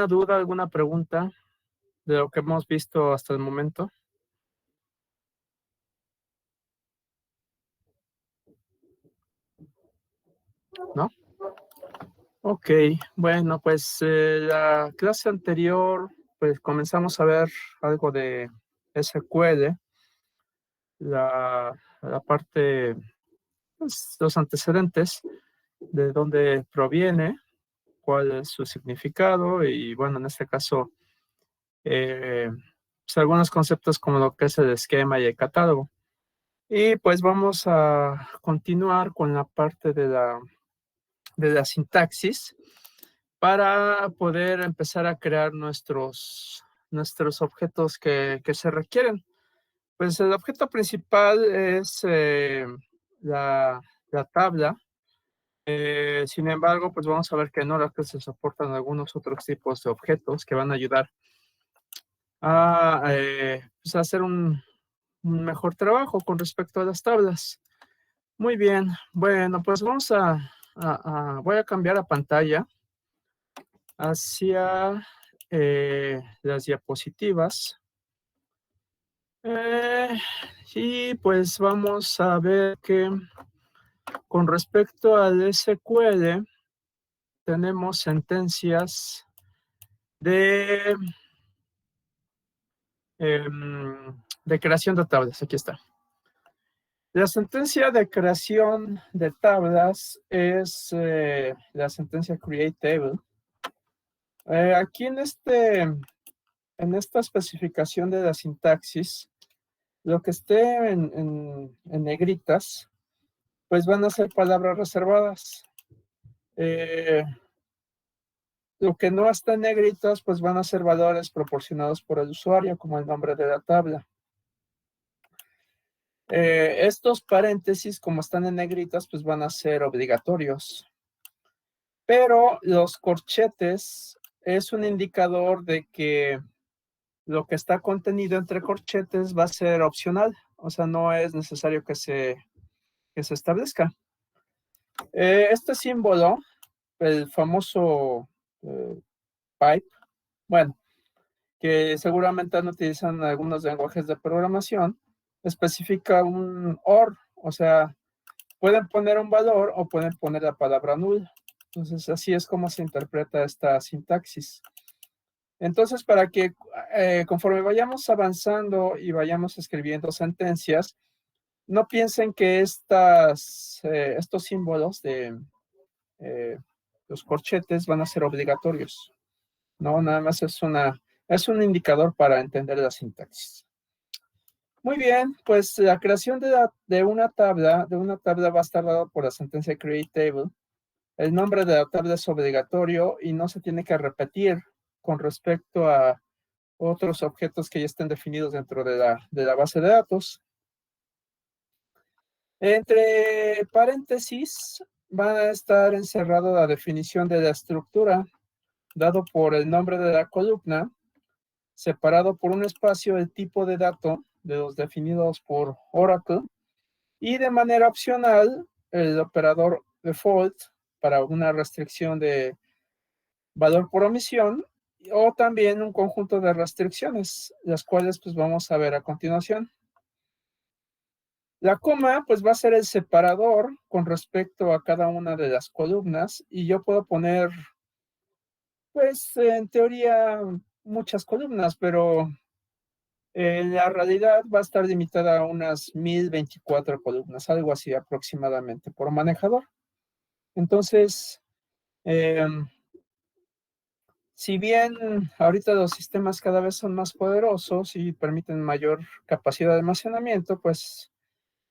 duda, alguna pregunta de lo que hemos visto hasta el momento? ¿No? Ok, bueno, pues la clase anterior, pues comenzamos a ver algo de SQL, la parte, pues, los antecedentes, de dónde proviene, cuál es su significado y bueno, en este caso, pues algunos conceptos como lo que es el esquema y el catálogo. Y pues vamos a continuar con la parte de la sintaxis para poder empezar a crear nuestros objetos que se requieren. Pues el objeto principal es la, la tabla. Sin embargo, pues vamos a ver que en Oracle se soportan algunos otros tipos de objetos que van a ayudar a pues hacer un mejor trabajo con respecto a las tablas. Muy bien, bueno, pues vamos voy a cambiar a pantalla hacia las diapositivas. Eh, y pues vamos a ver que con respecto al SQL tenemos sentencias de, de creación de tablas. Aquí está. La sentencia de creación de tablas es la sentencia create table. Aquí en esta especificación de la sintaxis, lo que esté en negritas, pues van a ser palabras reservadas. Lo que no está en negritas, pues van a ser valores proporcionados por el usuario, como el nombre de la tabla. Estos paréntesis, como están en negritas, pues van a ser obligatorios. Pero los corchetes es un indicador de que lo que está contenido entre corchetes va a ser opcional, o sea, no es necesario que se establezca. Este símbolo, el famoso pipe, bueno, que seguramente han utilizado en algunos lenguajes de programación, especifica un OR, o sea, pueden poner un valor o pueden poner la palabra null. Entonces, así es como se interpreta esta sintaxis. Entonces, para que conforme vayamos avanzando y vayamos escribiendo sentencias, no piensen que estos símbolos de los corchetes van a ser obligatorios. No, nada más es un indicador para entender la sintaxis. Muy bien, pues la creación de una tabla va a estar dada por la sentencia create table. El nombre de la tabla es obligatorio y no se tiene que repetir con respecto a otros objetos que ya estén definidos dentro de la base de datos. Entre paréntesis va a estar encerrado la definición de la estructura, dado por el nombre de la columna, separado por un espacio el tipo de dato de los definidos por Oracle, y de manera opcional el operador default para una restricción de valor por omisión, o también un conjunto de restricciones, las cuales pues vamos a ver a continuación. La coma pues va a ser el separador con respecto a cada una de las columnas, y yo puedo poner pues en teoría muchas columnas, pero en la realidad va a estar limitada a unas 1024 columnas, algo así aproximadamente por manejador. Entonces, si bien ahorita los sistemas cada vez son más poderosos y permiten mayor capacidad de almacenamiento, pues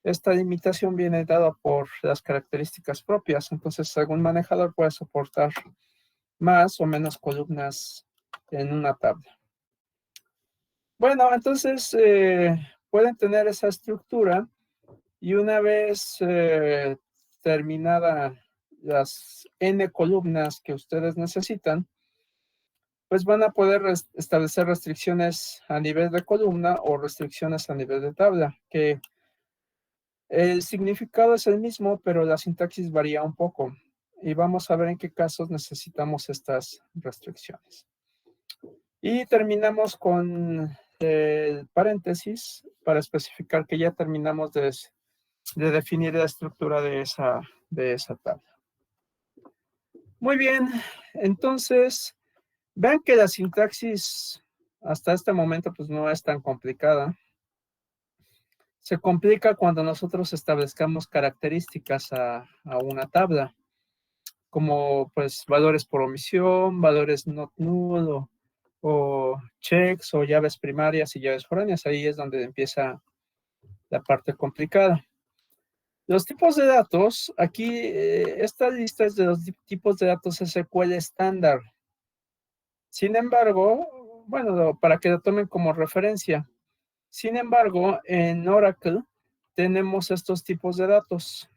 esta limitación viene dada por las características propias. Entonces, algún manejador puede soportar más o menos columnas en una tabla. Bueno, entonces pueden tener esa estructura, y una vez terminada las n columnas que ustedes necesitan, pues van a poder establecer restricciones a nivel de columna o restricciones a nivel de tabla, que el significado es el mismo, pero la sintaxis varía un poco. Y vamos a ver en qué casos necesitamos estas restricciones. Y terminamos con el paréntesis para especificar que ya terminamos de definir la estructura de esa tabla. Muy bien, entonces, vean que la sintaxis hasta este momento pues no es tan complicada. Se complica cuando nosotros establezcamos características a una tabla, como pues valores por omisión, valores not null, o checks, o llaves primarias y llaves foráneas. Ahí es donde empieza la parte complicada. Los tipos de datos, aquí esta lista es de los tipos de datos SQL estándar. Sin embargo, bueno, para que lo tomen como referencia. Sin embargo, en Oracle tenemos estos tipos de datos.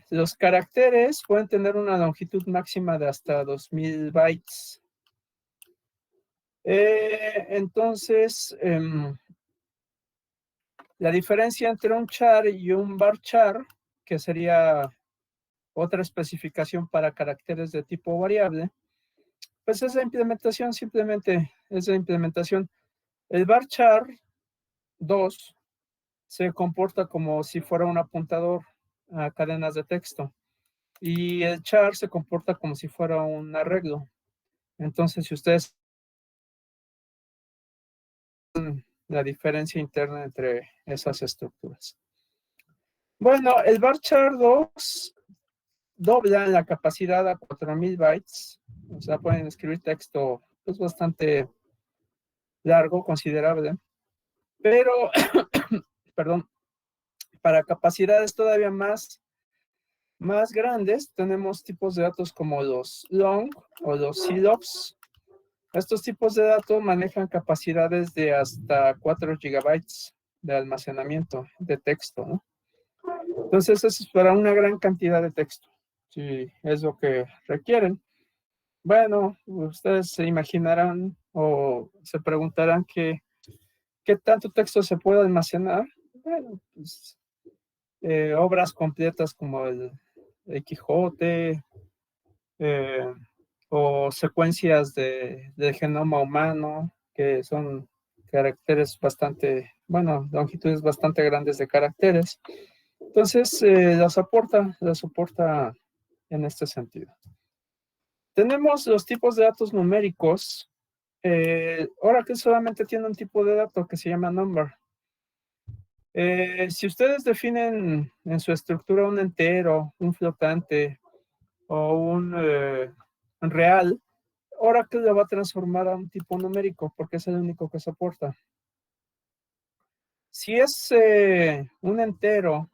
Los caracteres pueden tener una longitud máxima de hasta 2000 bytes. Entonces, la diferencia entre un char y un varchar, que sería otra especificación para caracteres de tipo variable, pues es la implementación, simplemente es la implementación. El varchar 2 se comporta como si fuera un apuntador a cadenas de texto y el char se comporta como si fuera un arreglo. Entonces, si ustedes la diferencia interna entre esas estructuras. Bueno, el varchar 2 dobla la capacidad a 4000 bytes. O sea, pueden escribir texto pues, bastante largo, considerable. Pero, perdón, para capacidades todavía más grandes, tenemos tipos de datos como los long o los CLOPS. Estos tipos de datos manejan capacidades de hasta 4 gigabytes de almacenamiento de texto, ¿no? Entonces, eso es para una gran cantidad de texto, si es lo que requieren. Bueno, ustedes se imaginarán o se preguntarán qué tanto texto se puede almacenar. Bueno, pues obras completas como el Quijote, o secuencias del genoma humano, que son caracteres bastante, bueno, longitudes bastante grandes de caracteres. Entonces, las soporta en este sentido. Tenemos los tipos de datos numéricos. Oracle solamente tiene un tipo de dato que se llama number. Si ustedes definen en su estructura un entero, un flotante o un real, Oracle lo va a transformar a un tipo numérico porque es el único que soporta. Si es un entero,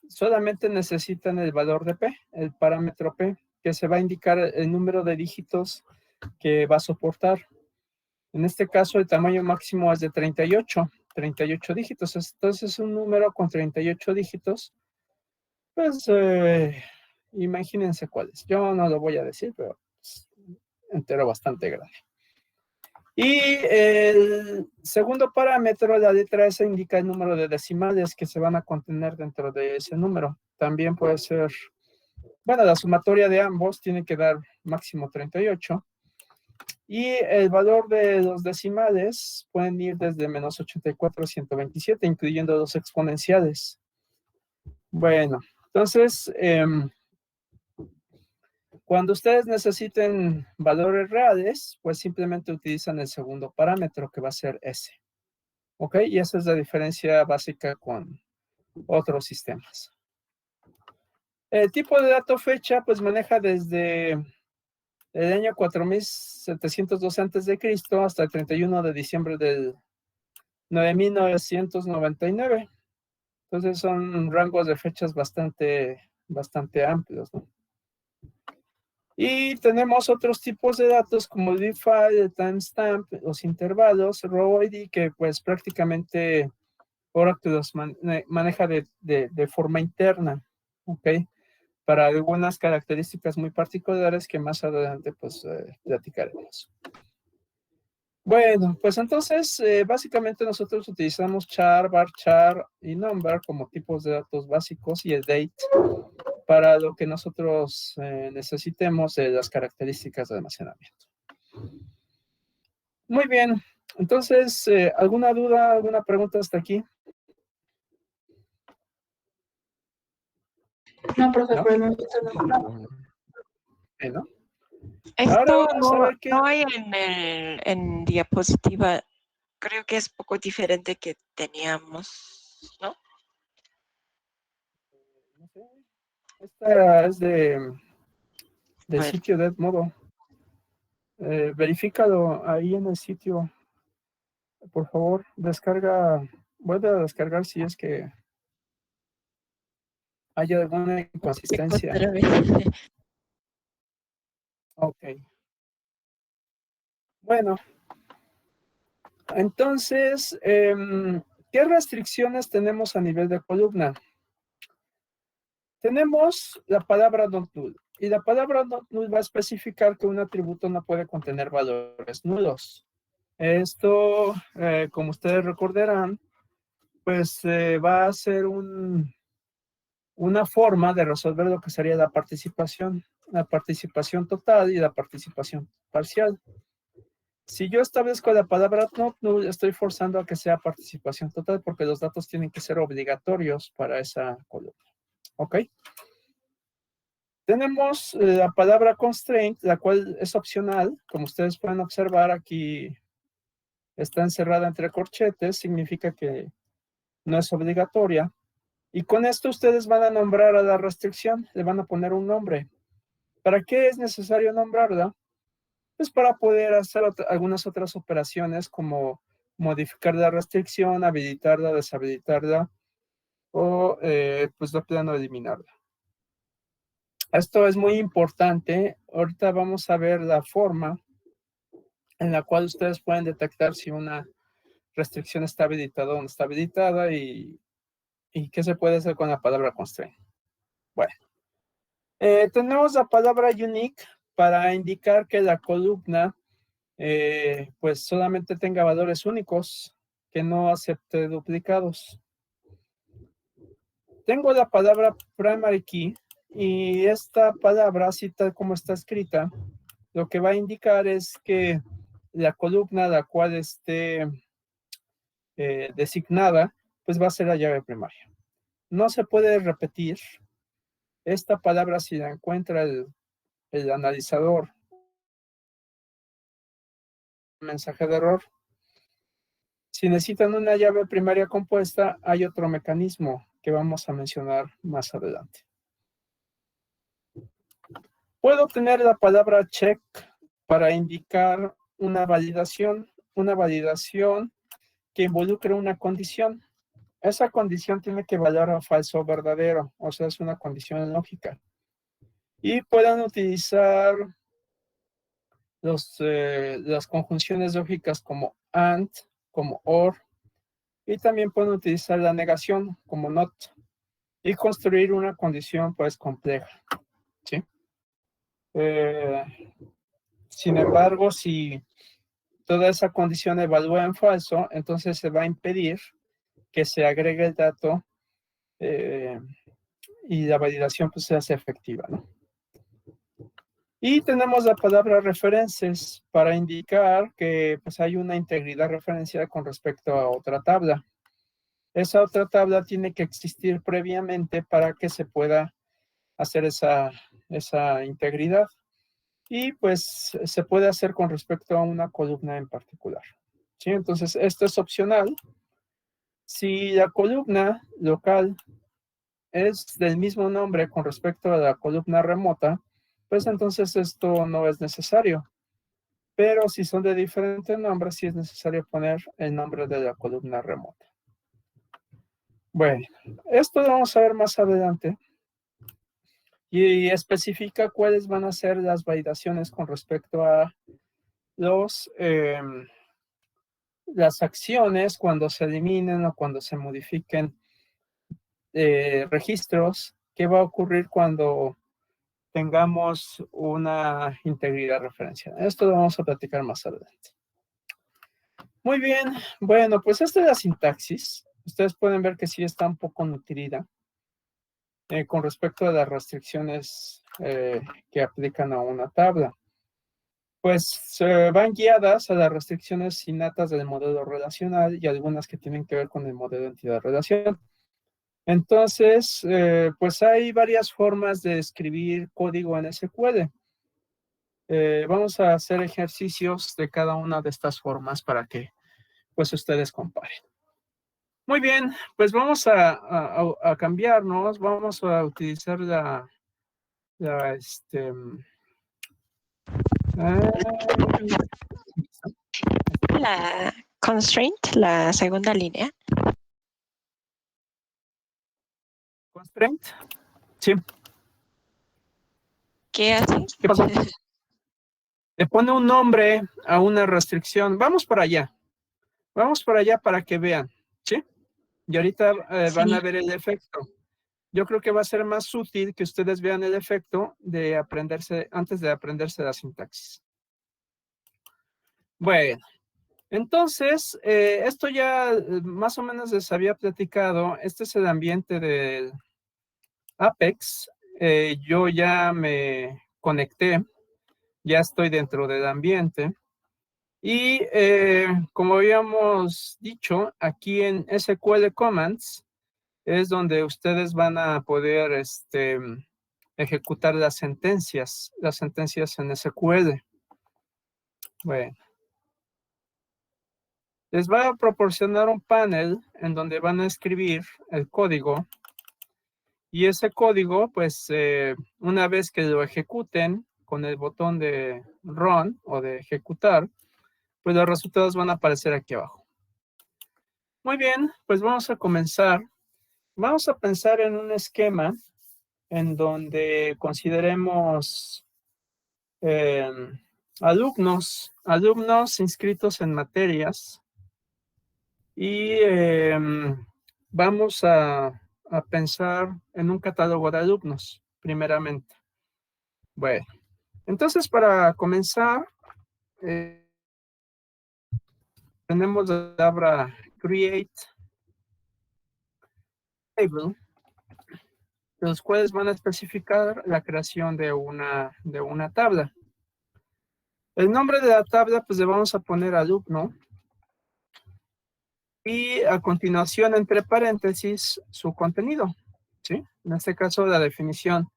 solamente necesitan el valor de P, el parámetro P, que se va a indicar el número de dígitos que va a soportar. En este caso, el tamaño máximo es de 38 dígitos. Entonces, es un número con 38 dígitos. Pues, imagínense cuáles. Yo no lo voy a decir, pero es entero bastante grande. Y el segundo parámetro, la letra S, indica el número de decimales que se van a contener dentro de ese número. También puede ser, bueno, la sumatoria de ambos tiene que dar máximo 38. Y el valor de los decimales pueden ir desde menos 84 a 127, incluyendo los exponenciales. Bueno, entonces, cuando ustedes necesiten valores reales, pues simplemente utilizan el segundo parámetro, que va a ser S. ¿Ok? Y esa es la diferencia básica con otros sistemas. El tipo de dato fecha, pues maneja desde el año 4712 a.C. hasta el 31 de diciembre del 9999. Entonces son rangos de fechas bastante amplios, ¿no? Y tenemos otros tipos de datos como el B-file, el timestamp, los intervalos, row ID, que pues prácticamente Oracle los maneja de forma interna, ¿ok? Para algunas características muy particulares que más adelante pues platicaremos. Bueno, pues entonces básicamente nosotros utilizamos char, varchar y number como tipos de datos básicos y el date para lo que nosotros necesitemos de las características de almacenamiento. Muy bien, entonces, ¿alguna duda, alguna pregunta hasta aquí? No, profe, ¿No? por el momento no. Bueno, ahora Esto vamos a ver qué... no hay en diapositiva. Creo que es poco diferente que teníamos, ¿no? No sé, esta es del Bueno, sitio de Edmodo. Verifícalo ahí en el sitio. Por favor, vuelve a descargar si es que hay alguna inconsistencia. otra vez. Ok. Bueno, entonces, ¿qué restricciones tenemos a nivel de columna? Tenemos la palabra not null. Y la palabra not null va a especificar que un atributo no puede contener valores nulos. Esto, como ustedes recordarán, pues va a ser una forma de resolver lo que sería la participación total y la participación parcial. Si yo establezco la palabra not null, estoy forzando a que sea participación total porque los datos tienen que ser obligatorios para esa columna. ¿Ok? Tenemos la palabra constraint, la cual es opcional. Como ustedes pueden observar, aquí está encerrada entre corchetes, significa que no es obligatoria. Y con esto ustedes van a nombrar a la restricción, le van a poner un nombre. ¿Para qué es necesario nombrarla? Pues para poder hacer algunas otras operaciones como modificar la restricción, habilitarla, deshabilitarla o pues de plano eliminarla. Esto es muy importante. Ahorita vamos a ver la forma en la cual ustedes pueden detectar si una restricción está habilitada o no está habilitada y qué se puede hacer con la palabra constraint. Bueno, tenemos la palabra unique para indicar que la columna pues solamente tenga valores únicos, que no acepte duplicados. Tengo la palabra primary key y esta palabra, así tal como está escrita, lo que va a indicar es que la columna la cual esté designada, pues va a ser la llave primaria. No se puede repetir esta palabra si la encuentra el analizador. Mensaje de error. Si necesitan una llave primaria compuesta, hay otro mecanismo que vamos a mencionar más adelante. Puedo tener la palabra check para indicar una validación que involucre una condición. Esa condición tiene que valer a falso o verdadero, o sea, es una condición lógica. Y puedan utilizar las conjunciones lógicas como and, como or, y también pueden utilizar la negación como not, y construir una condición pues compleja, ¿sí? Sin embargo, si toda esa condición evalúa en falso, entonces se va a impedir que se agregue el dato y la validación pues se hace efectiva, ¿no? Y tenemos la palabra references para indicar que pues, hay una integridad referencial con respecto a otra tabla. Esa otra tabla tiene que existir previamente para que se pueda hacer esa integridad. Y pues se puede hacer con respecto a una columna en particular. ¿Sí? Entonces, esto es opcional. Si la columna local es del mismo nombre con respecto a la columna remota, pues entonces esto no es necesario. Pero si son de diferentes nombres, sí es necesario poner el nombre de la columna remota. Bueno, esto lo vamos a ver más adelante. Y especifica cuáles van a ser las validaciones con respecto a las acciones cuando se eliminen o cuando se modifiquen registros. ¿Qué va a ocurrir cuando tengamos una integridad referencial? Esto lo vamos a platicar más adelante. Muy bien, bueno, pues esta es la sintaxis. Ustedes pueden ver que sí está un poco nutrida con respecto a las restricciones que aplican a una tabla. pues van guiadas a las restricciones innatas del modelo relacional y algunas que tienen que ver con el modelo de entidad-relación. Entonces, pues hay varias formas de escribir código en SQL. Vamos a hacer ejercicios de cada una de estas formas para que pues ustedes comparen. Muy bien, pues vamos a cambiarnos, vamos a utilizar la La constraint, la segunda línea. constraint. Sí. ¿Qué hace? ¿Qué pasó? Le pone un nombre a una restricción. Vamos para allá para que vean, ¿sí? Y ahorita van a Sí. ver el efecto. Yo creo que va a ser más útil que ustedes vean el efecto de aprenderse, antes de aprenderse la sintaxis. Bueno, entonces, esto ya más o menos les había platicado. Este es el ambiente del Apex. Yo ya me conecté, ya estoy dentro del ambiente. Y como habíamos dicho, aquí en SQL Commands es donde ustedes van a poder ejecutar las sentencias en SQL. Bueno, les va a proporcionar un panel en donde van a escribir el código y ese código, pues una vez que lo ejecuten con el botón de Run o de ejecutar, pues los resultados van a aparecer aquí abajo. Muy bien, pues vamos a comenzar. Vamos a pensar en un esquema en donde consideremos alumnos inscritos en materias y vamos a pensar en un catálogo de alumnos, primeramente. Bueno, entonces para comenzar, tenemos la palabra create table, los cuales van a especificar la creación de una tabla. El nombre de la tabla, pues le vamos a poner alumno. Y a continuación, entre paréntesis, su contenido, ¿sí? En este caso, la definición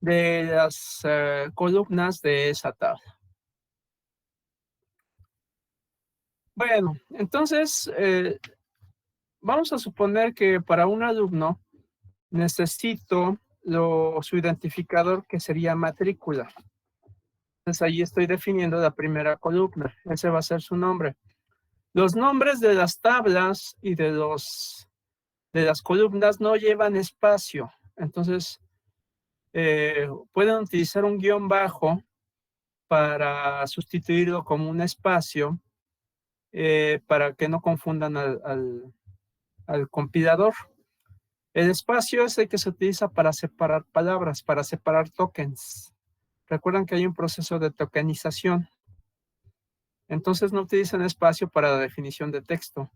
de las columnas de esa tabla. Bueno, entonces, vamos a suponer que para un alumno necesito su identificador, que sería matrícula. Entonces, ahí estoy definiendo la primera columna. Ese va a ser su nombre. Los nombres de las tablas y de las columnas no llevan espacio. Entonces, pueden utilizar un guión bajo para sustituirlo como un espacio para que no confundan al compilador. El espacio es el que se utiliza para separar palabras, para separar tokens. Recuerdan que hay un proceso de tokenización. Entonces no utilizan espacio para la definición de texto.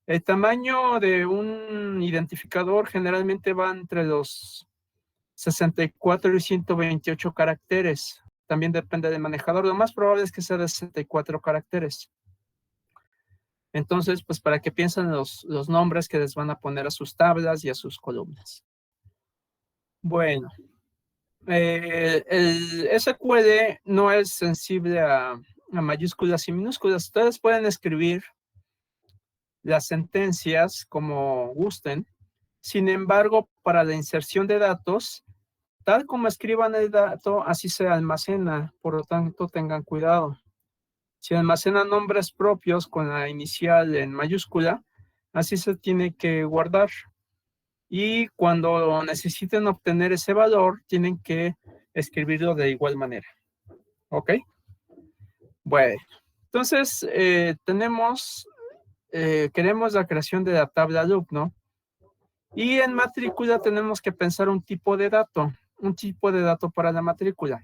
El tamaño de un identificador generalmente va entre los 64 y 128 caracteres. También depende del manejador. Lo más probable es que sea de 64 caracteres. Entonces, pues para que piensen los nombres que les van a poner a sus tablas y a sus columnas. Bueno, el SQL no es sensible a mayúsculas y minúsculas. Ustedes pueden escribir las sentencias como gusten. Sin embargo, para la inserción de datos, tal como escriban el dato, así se almacena. Por lo tanto, tengan cuidado. Si almacenan nombres propios con la inicial en mayúscula, así se tiene que guardar. Y cuando necesiten obtener ese valor, tienen que escribirlo de igual manera. ¿Ok? Bueno, entonces queremos la creación de la tabla alumno. Y en matrícula tenemos que pensar un tipo de dato para la matrícula.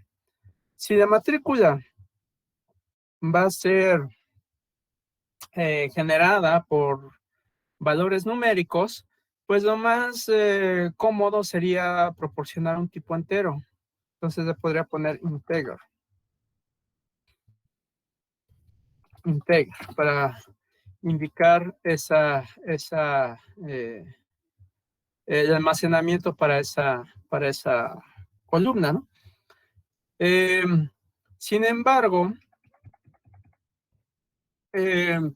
Si la matrícula va a ser generada por valores numéricos, pues lo más cómodo sería proporcionar un tipo entero. Entonces le podría poner integer. integer para indicar el almacenamiento para esa columna, ¿no? Sin embargo,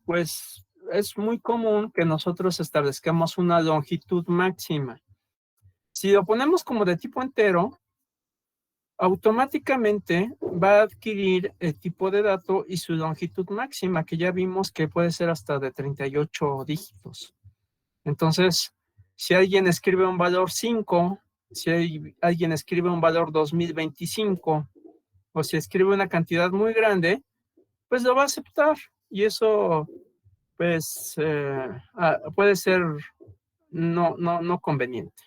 pues es muy común que nosotros establezcamos una longitud máxima. Si lo ponemos como de tipo entero, automáticamente va a adquirir el tipo de dato y su longitud máxima, que ya vimos que puede ser hasta de 38 dígitos. Entonces, si alguien escribe un valor 5, si alguien escribe un valor 2025, o si escribe una cantidad muy grande, pues lo va a aceptar. Y eso, pues, puede ser no conveniente.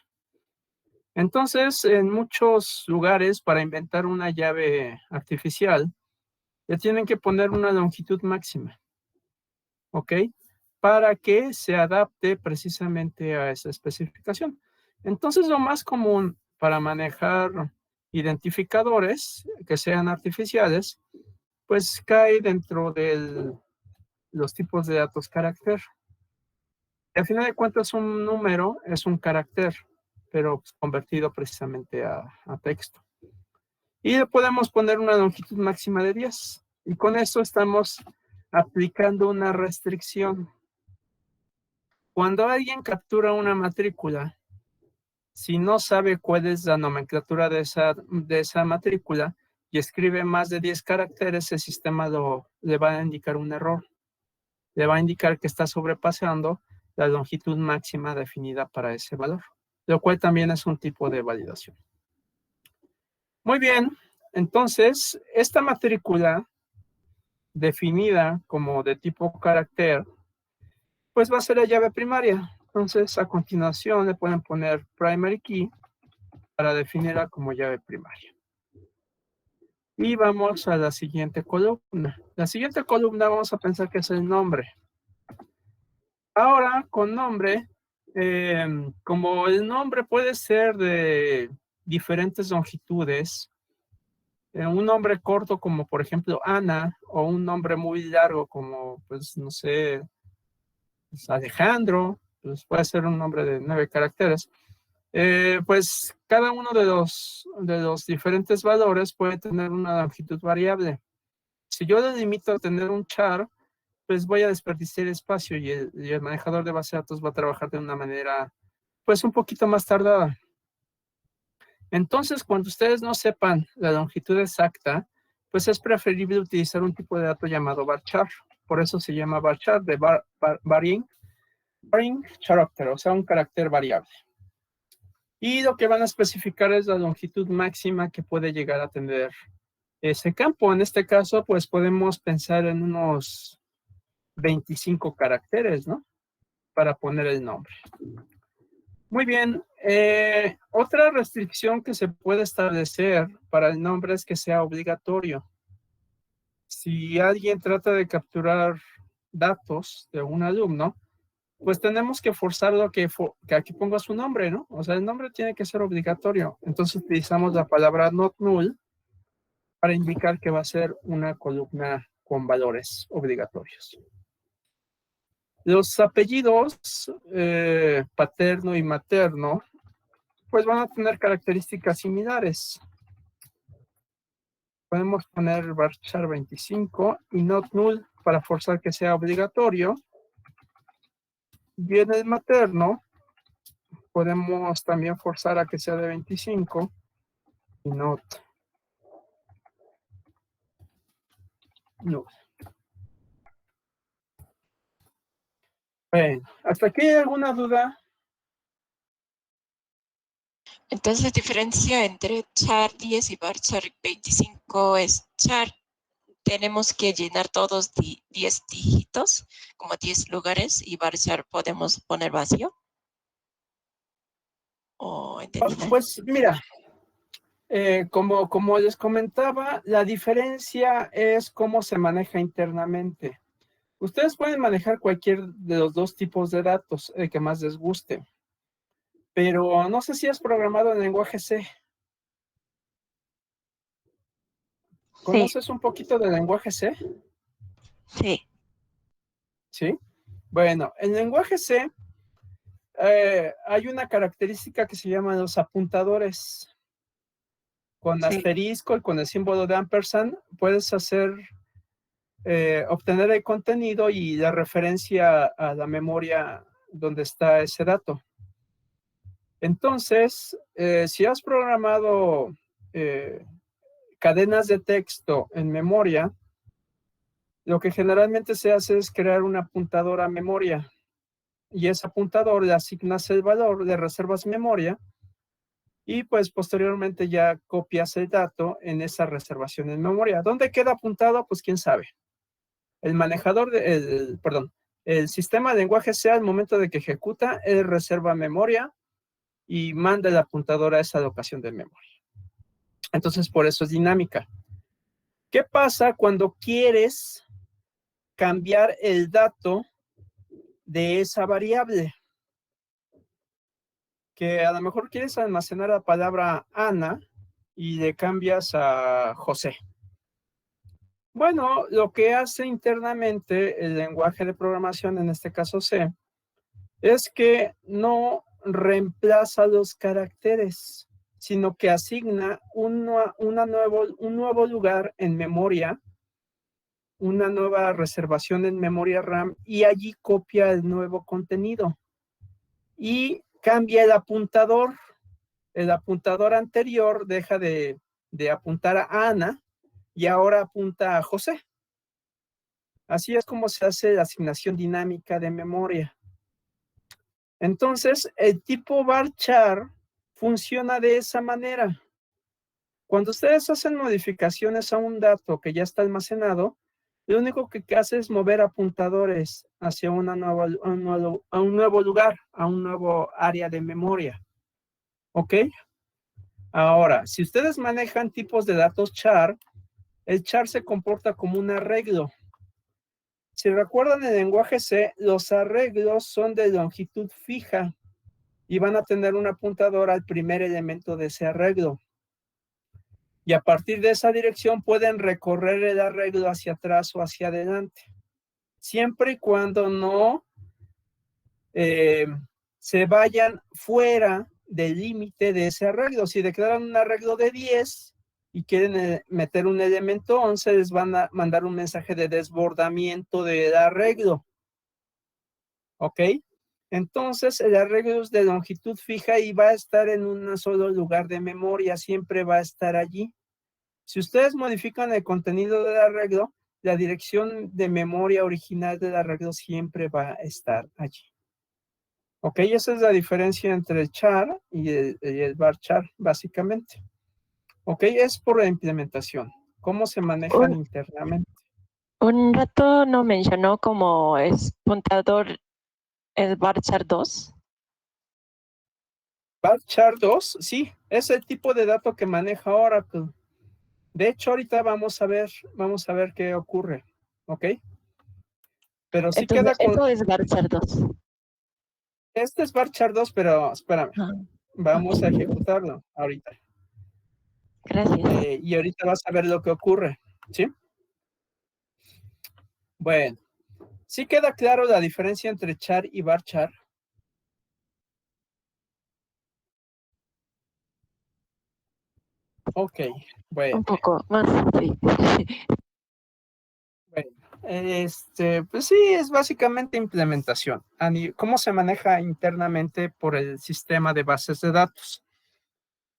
Entonces, en muchos lugares, para inventar una llave artificial, le tienen que poner una longitud máxima, ¿ok? Para que se adapte precisamente a esa especificación. Entonces, lo más común para manejar identificadores que sean artificiales, pues cae dentro de los tipos de datos carácter. Y al final de cuentas, un número es un carácter, pero convertido precisamente a texto. Y le podemos poner una longitud máxima de 10. Y con eso estamos aplicando una restricción. Cuando alguien captura una matrícula, si no sabe cuál es la nomenclatura de esa matrícula y escribe más de 10 caracteres, el sistema le va a indicar un error. Le va a indicar que está sobrepasando la longitud máxima definida para ese valor, lo cual también es un tipo de validación. Muy bien, entonces, esta matrícula definida como de tipo carácter, pues va a ser la llave primaria. Entonces, a continuación le pueden poner primary key para definirla como llave primaria. Y vamos a la siguiente columna. La siguiente columna vamos a pensar que es el nombre. Ahora, con nombre, como el nombre puede ser de diferentes longitudes, un nombre corto como por ejemplo Ana, o un nombre muy largo como, pues no sé, pues, Alejandro, pues puede ser un nombre de 9 caracteres, pues cada uno de los diferentes valores puede tener una longitud variable. Si yo le limito a tener un char, pues voy a desperdiciar espacio y el manejador de base de datos va a trabajar de una manera, pues un poquito más tardada. Entonces, cuando ustedes no sepan la longitud exacta, pues es preferible utilizar un tipo de dato llamado varchar. Por eso se llama varchar, de varying character, o sea, un carácter variable. Y lo que van a especificar es la longitud máxima que puede llegar a tener ese campo. En este caso, pues podemos pensar en unos 25 caracteres, ¿no? Para poner el nombre. Muy bien. Otra restricción que se puede establecer para el nombre es que sea obligatorio. Si alguien trata de capturar datos de un alumno, pues tenemos que forzarlo que aquí ponga su nombre, ¿no? O sea, el nombre tiene que ser obligatorio. Entonces utilizamos la palabra not null para indicar que va a ser una columna con valores obligatorios. Los apellidos paterno y materno, pues van a tener características similares. Podemos poner varchar 25 y not null para forzar que sea obligatorio. Y en el materno, podemos también forzar a que sea de 25 y not null. Bueno, ¿hasta aquí hay alguna duda? Entonces la diferencia entre char 10 y varchar 25 es char. Tenemos que llenar todos 10 dígitos, como 10 lugares, y varchar podemos poner vacío. ¿O entendí mal? Pues mira, como les comentaba, la diferencia es cómo se maneja internamente. Ustedes pueden manejar cualquier de los dos tipos de datos, el que más les guste. Pero no sé si has programado en lenguaje C. Sí. ¿Conoces un poquito de lenguaje C? Sí. ¿sí? Bueno, en lenguaje C hay una característica que se llama los apuntadores. Con Sí. asterisco y con el símbolo de ampersand puedes obtener el contenido y la referencia a la memoria donde está ese dato. Entonces, si has programado cadenas de texto en memoria, lo que generalmente se hace es crear un apuntador a memoria. Y ese apuntador le asignas el valor, le reservas memoria y pues posteriormente ya copias el dato en esa reservación en memoria. ¿Dónde queda apuntado? Pues quién sabe. El manejador, el sistema de lenguaje C al momento de que ejecuta, él reserva memoria y manda el apuntador a esa locación de memoria. Entonces, por eso es dinámica. ¿Qué pasa cuando quieres cambiar el dato de esa variable? Que a lo mejor quieres almacenar la palabra Ana y le cambias a José. Bueno, lo que hace internamente el lenguaje de programación, en este caso C, es que no reemplaza los caracteres, sino que asigna un nuevo lugar en memoria, una nueva reservación en memoria RAM y allí copia el nuevo contenido y cambia el apuntador. El apuntador anterior deja de apuntar a Ana y ahora apunta a José. Así es como se hace la asignación dinámica de memoria. Entonces, el tipo varchar funciona de esa manera. Cuando ustedes hacen modificaciones a un dato que ya está almacenado, lo único que hace es mover apuntadores hacia a un nuevo lugar, a un nuevo área de memoria. ¿Ok? Ahora, si ustedes manejan tipos de datos char, el char se comporta como un arreglo. Si recuerdan el lenguaje C, los arreglos son de longitud fija y van a tener un apuntador al primer elemento de ese arreglo. Y a partir de esa dirección pueden recorrer el arreglo hacia atrás o hacia adelante, siempre y cuando no se vayan fuera del límite de ese arreglo. Si declaran un arreglo de 10 y quieren meter un elemento 11, les van a mandar un mensaje de desbordamiento del arreglo. ¿Ok? Entonces, el arreglo es de longitud fija y va a estar en un solo lugar de memoria, siempre va a estar allí. Si ustedes modifican el contenido del arreglo, la dirección de memoria original del arreglo siempre va a estar allí. Ok, esa es la diferencia entre el char y el varchar, básicamente. Ok, es por la implementación. ¿Cómo se manejan internamente? Un rato no mencionó como es puntador el varchar 2. Varchar 2, sí, es el tipo de dato que maneja Oracle. De hecho, ahorita vamos a ver qué ocurre, ¿ok? Pero sí Entonces, queda con... eso es varchar 2. Este es varchar 2, pero espérame. Ah, Vamos a ok. ejecutarlo ahorita. Gracias. Y ahorita vas a ver lo que ocurre, ¿sí? Bueno, ¿sí queda claro la diferencia entre char y varchar? Ok, bueno. Un poco más, sí. Bueno, pues sí, es básicamente implementación. ¿Cómo se maneja internamente por el sistema de bases de datos?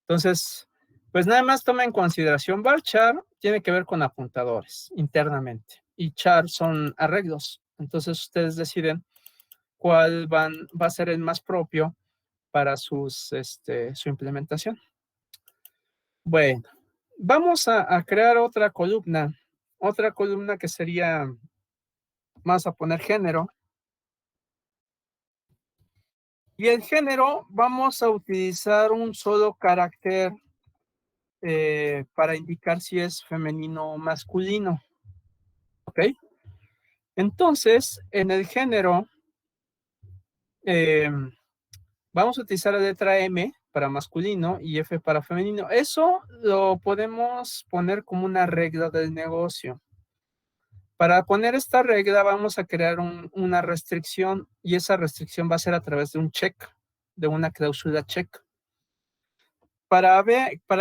Entonces, pues nada más toma en consideración varchar, tiene que ver con apuntadores internamente, y char son arreglos. Entonces, ustedes deciden cuál va a ser el más propio para su implementación. Bueno, vamos a crear otra columna que sería, vamos a poner género. Y el género vamos a utilizar un solo carácter para indicar si es femenino o masculino. ¿Ok? Entonces, en el género, vamos a utilizar la letra M para masculino y F para femenino. Eso lo podemos poner como una regla del negocio. Para poner esta regla vamos a crear una restricción y esa restricción va a ser a través de un check, de una cláusula check. Para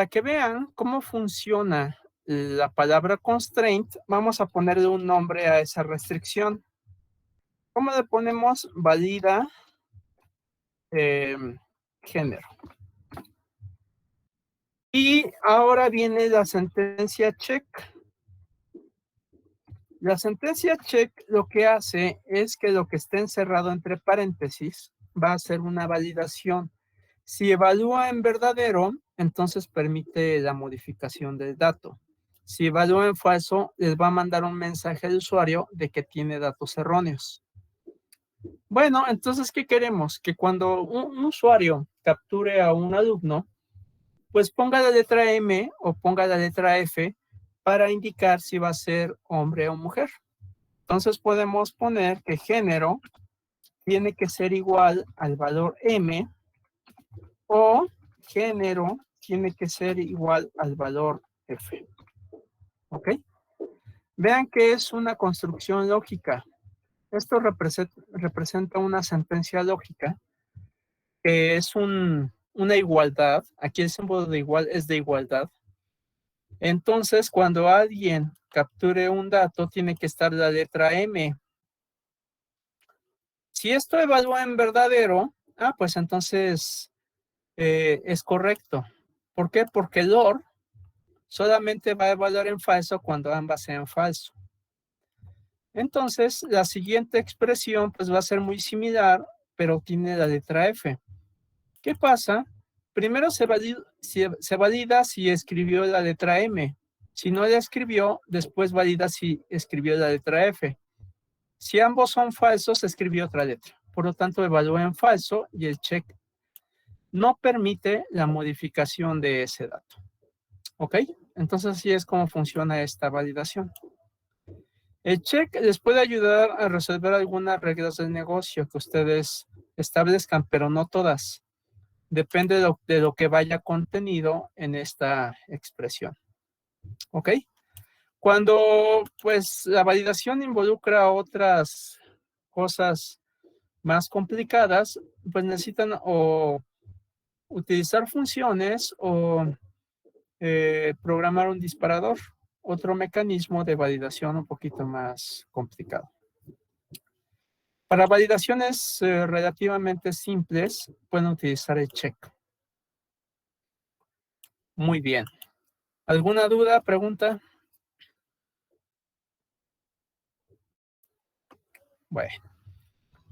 que vean cómo funciona la palabra constraint, vamos a ponerle un nombre a esa restricción. ¿Cómo le ponemos? Valida género. Y ahora viene la sentencia check. La sentencia check lo que hace es que lo que esté encerrado entre paréntesis va a ser una validación. Si evalúa en verdadero, entonces permite la modificación del dato. Si evalúa en falso, les va a mandar un mensaje al usuario de que tiene datos erróneos. Bueno, entonces, ¿qué queremos? Que cuando un usuario capture a un alumno, pues ponga la letra M o ponga la letra F para indicar si va a ser hombre o mujer. Entonces podemos poner que género tiene que ser igual al valor M o género tiene que ser igual al valor F. ¿Ok? Vean que es una construcción lógica. Esto representa una sentencia lógica que es una igualdad. Aquí el símbolo de igual es de igualdad. Entonces, cuando alguien capture un dato, tiene que estar la letra M. Si esto evalúa en verdadero, pues entonces es correcto. ¿Por qué? Porque el OR solamente va a evaluar en falso cuando ambas sean falso. Entonces, la siguiente expresión pues va a ser muy similar, pero tiene la letra F. ¿Qué pasa? Primero se valida si escribió la letra M. Si no la escribió, después valida si escribió la letra F. Si ambos son falsos, se escribió otra letra. Por lo tanto, evalúa en falso y el check no permite la modificación de ese dato. ¿Ok? Entonces, así es como funciona esta validación. El check les puede ayudar a resolver algunas reglas del negocio que ustedes establezcan, pero no todas. Depende de lo que vaya contenido en esta expresión. ¿Ok? Cuando pues la validación involucra otras cosas más complicadas, pues necesitan o utilizar funciones o programar un disparador, otro mecanismo de validación un poquito más complicado. Para validaciones relativamente simples, pueden utilizar el check. Muy bien. ¿Alguna duda, pregunta? Bueno.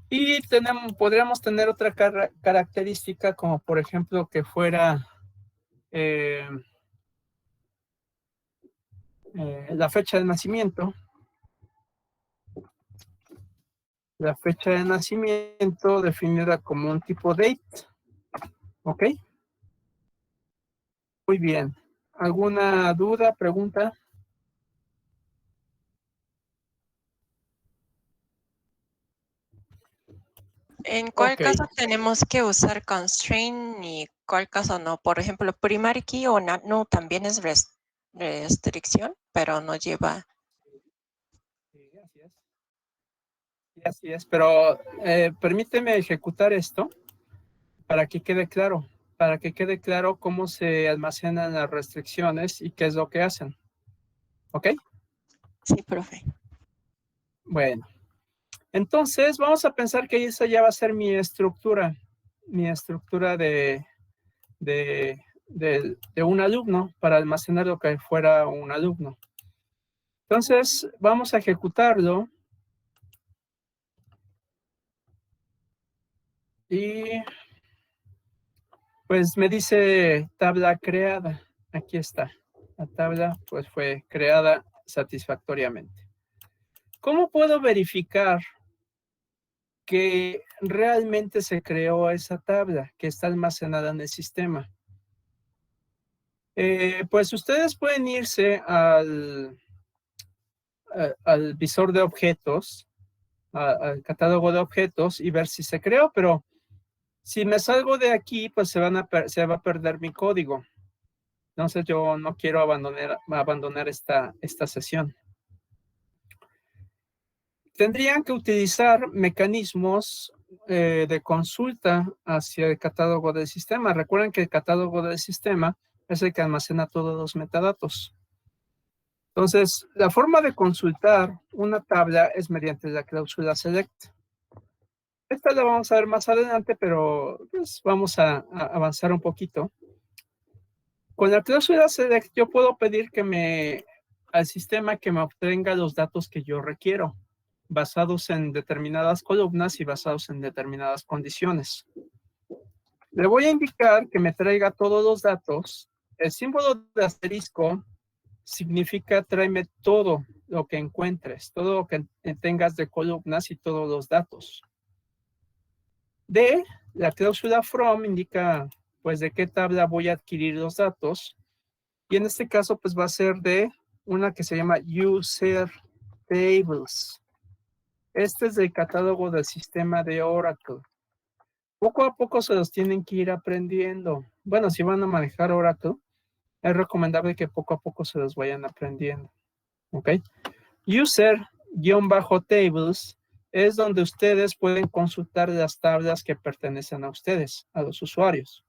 Y podríamos tener otra característica como por ejemplo que fuera la fecha de nacimiento. La fecha de nacimiento definida como un tipo date. ¿Ok? Muy bien. ¿Alguna duda, pregunta? ¿En cuál Ok. caso tenemos que usar constraint y cuál caso no? Por ejemplo, primary key o no también es restricción, pero no lleva. Sí, así es. Sí, así es. Pero permíteme ejecutar esto para que quede claro. Para que quede claro cómo se almacenan las restricciones y qué es lo que hacen. ¿Ok? Sí, profe. Bueno. Entonces, vamos a pensar que esa ya va a ser mi estructura de un alumno para almacenar lo que fuera un alumno. Entonces, vamos a ejecutarlo. Y pues me dice tabla creada. Aquí está. La tabla pues fue creada satisfactoriamente. ¿Cómo puedo verificar que realmente se creó esa tabla que está almacenada en el sistema? Pues ustedes pueden irse al visor de objetos, al catálogo de objetos y ver si se creó, pero si me salgo de aquí, pues se va a perder mi código. Entonces yo no quiero abandonar esta sesión. tendrían que utilizar mecanismos de consulta hacia el catálogo del sistema. Recuerden que el catálogo del sistema es el que almacena todos los metadatos. Entonces, la forma de consultar una tabla es mediante la cláusula select. Esta la vamos a ver más adelante, pero pues vamos a avanzar un poquito. Con la cláusula select yo puedo pedir al sistema que me obtenga los datos que yo requiero, basados en determinadas columnas y basados en determinadas condiciones. Le voy a indicar que me traiga todos los datos. El símbolo de asterisco significa tráeme todo lo que encuentres, todo lo que tengas de columnas y todos los datos. La cláusula from indica pues de qué tabla voy a adquirir los datos. Y en este caso pues va a ser de una que se llama user tables. Este es del catálogo del sistema de Oracle. Poco a poco se los tienen que ir aprendiendo. Bueno, si van a manejar Oracle, es recomendable que poco a poco se los vayan aprendiendo. ¿Ok? User-tables es donde ustedes pueden consultar las tablas que pertenecen a ustedes, a los usuarios.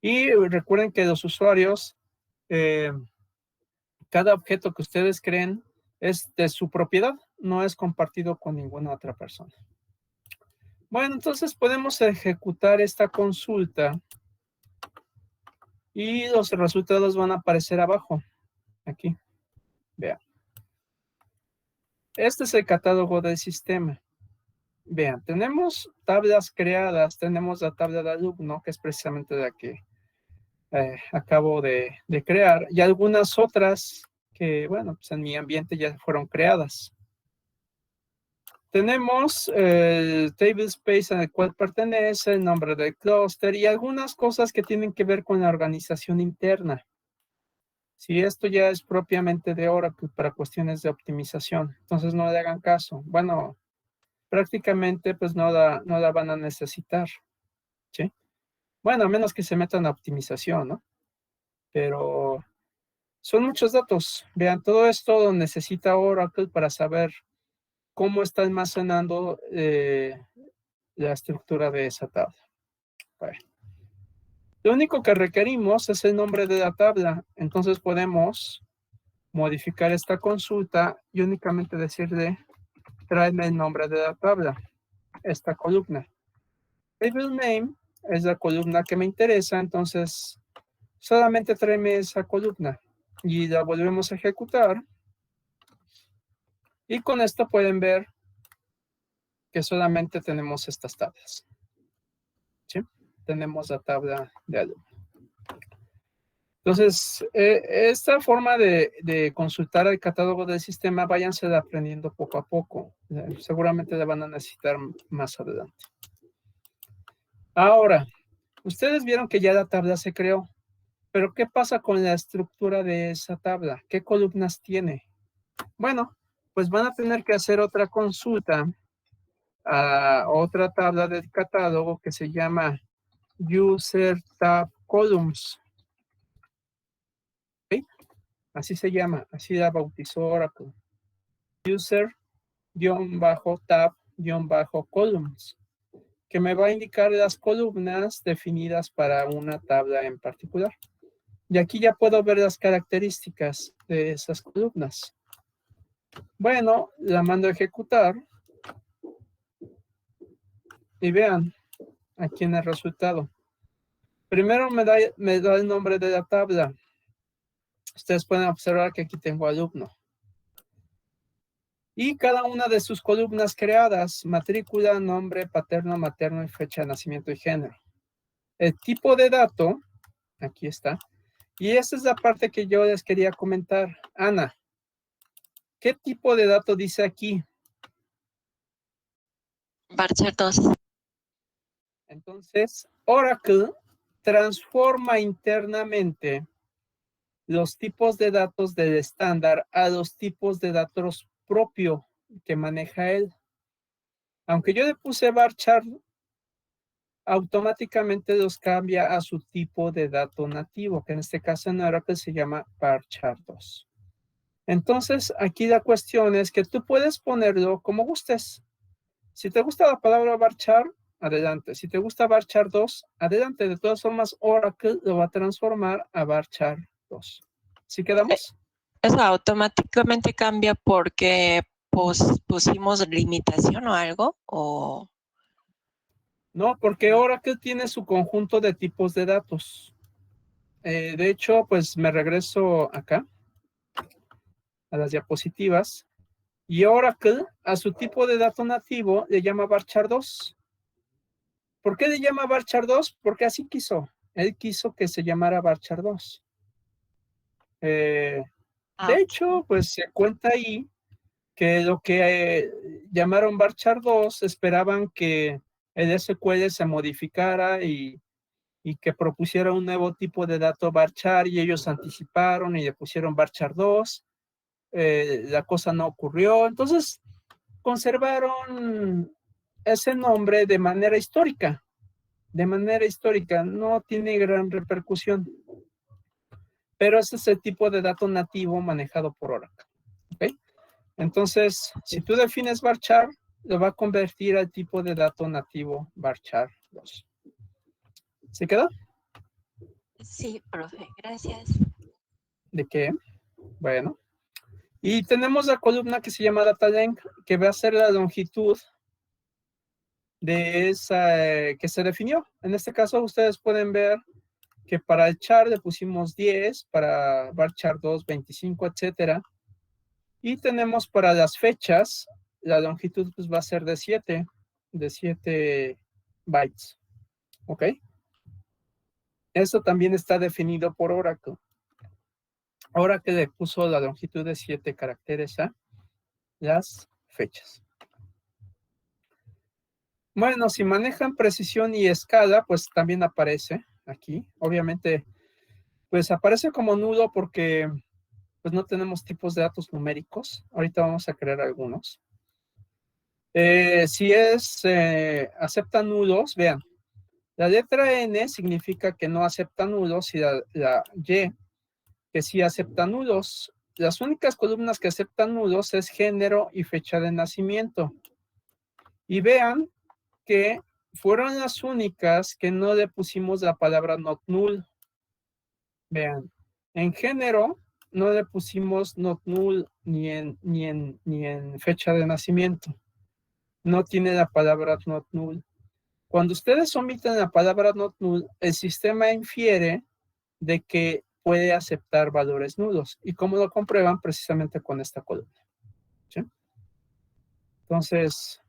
Y recuerden que los usuarios, cada objeto que ustedes creen es de su propiedad, no es compartido con ninguna otra persona. Bueno, entonces podemos ejecutar esta consulta y los resultados van a aparecer abajo, aquí. Vean. Este es el catálogo del sistema. Vean, tenemos tablas creadas, tenemos la tabla de alumno, que es precisamente la que acabo de crear, y algunas otras que, bueno, pues en mi ambiente ya fueron creadas. Tenemos el table space en el cual pertenece, el nombre del clúster y algunas cosas que tienen que ver con la organización interna. Si esto ya es propiamente de Oracle para cuestiones de optimización, entonces no le hagan caso. Bueno, prácticamente pues no la van a necesitar, ¿sí? Bueno, a menos que se metan a optimización, ¿no? Pero son muchos datos. Vean, todo esto lo necesita Oracle para saber cómo está almacenando la estructura de esa tabla. Bueno. Lo único que requerimos es el nombre de la tabla. Entonces podemos modificar esta consulta y únicamente decirle, tráeme el nombre de la tabla, esta columna. Table name es la columna que me interesa, entonces solamente tráeme esa columna y la volvemos a ejecutar. Y con esto pueden ver que solamente tenemos estas tablas. ¿Sí? Tenemos la tabla de alumno. Entonces, esta forma de consultar el catálogo del sistema, váyanse aprendiendo poco a poco. Seguramente la van a necesitar más adelante. Ahora, ustedes vieron que ya la tabla se creó, pero ¿qué pasa con la estructura de esa tabla? ¿Qué columnas tiene? Bueno, pues van a tener que hacer otra consulta a otra tabla del catálogo que se llama User Tab Columns. ¿Okay? Así se llama, así la bautizó Oracle. User-tab-columns, que me va a indicar las columnas definidas para una tabla en particular. Y aquí ya puedo ver las características de esas columnas. Bueno, la mando a ejecutar. Y vean aquí en el resultado. Primero me da el nombre de la tabla. Ustedes pueden observar que aquí tengo alumno. Y cada una de sus columnas creadas, matrícula, nombre, paterno, materno y fecha de nacimiento y género. El tipo de dato, aquí está. Y esta es la parte que yo les quería comentar. Ana, ¿qué tipo de dato dice aquí? Varchar 2. Entonces, Oracle transforma internamente los tipos de datos del estándar a los tipos de datos propio que maneja él. Aunque yo le puse varchar, automáticamente los cambia a su tipo de dato nativo, que en este caso en Oracle se llama varchar 2. Entonces, aquí la cuestión es que tú puedes ponerlo como gustes. Si te gusta la palabra varchar, adelante. Si te gusta varchar 2, adelante. De todas formas, Oracle lo va a transformar a varchar 2. ¿Sí quedamos? Eso automáticamente cambia porque pusimos limitación o algo, o... No, porque Oracle tiene su conjunto de tipos de datos. De hecho, pues me regreso acá, a las diapositivas, y Oracle a su tipo de dato nativo le llama varchar 2. ¿Por qué le llama varchar 2? Porque así quiso. Él quiso que se llamara varchar 2. De hecho, pues se cuenta ahí que lo que llamaron varchar 2 esperaban que el SQL se modificara y que propusiera un nuevo tipo de dato varchar, y ellos anticiparon y le pusieron varchar 2. La cosa no ocurrió, entonces conservaron ese nombre de manera histórica. No tiene gran repercusión, pero ese es el tipo de dato nativo manejado por Oracle. ¿Okay? Entonces, si tú defines varchar, lo va a convertir al tipo de dato nativo varchar 2. ¿Se quedó? Sí, profe, gracias. ¿De qué? Bueno. Y tenemos la columna que se llama data length, que va a ser la longitud de esa que se definió. En este caso, ustedes pueden ver que para el char le pusimos 10, para varchar 2, 25, etcétera. Y tenemos para las fechas, la longitud pues, va a ser de 7 bytes. ¿Ok? Eso también está definido por Oracle. Oracle le puso la longitud de 7 caracteres a las fechas. Bueno, si manejan precisión y escala, pues también aparece aquí. Obviamente, pues aparece como nulo porque pues no tenemos tipos de datos numéricos. Ahorita vamos a crear algunos. Si acepta nulos, vean, la letra N significa que no acepta nulos, y la Y, que sí acepta nulos. Las únicas columnas que aceptan nulos es género y fecha de nacimiento. Y vean que fueron las únicas que no le pusimos la palabra not null. Vean, en género no le pusimos not null ni en fecha de nacimiento. No tiene la palabra not null. Cuando ustedes omiten la palabra not null, el sistema infiere de que puede aceptar valores nulos. ¿Y cómo lo comprueban? Precisamente con esta columna. ¿Sí? Entonces,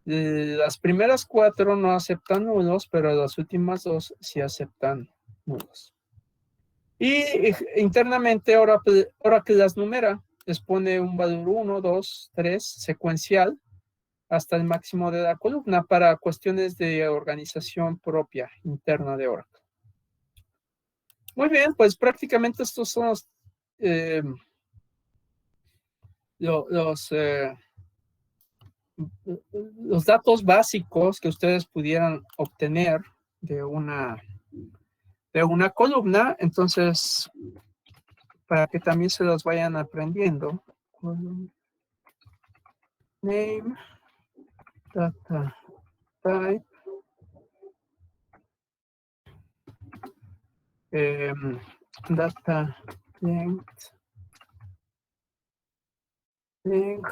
las primeras 4 no aceptan nulos, pero las últimas 2 sí aceptan nulos. Y internamente Oracle las numera, les pone un valor 1, 2, 3, secuencial, hasta el máximo de la columna para cuestiones de organización propia interna de Oracle. Muy bien, pues prácticamente estos son los datos básicos que ustedes pudieran obtener de una columna. Entonces, para que también se los vayan aprendiendo. Name, data type, data length, label.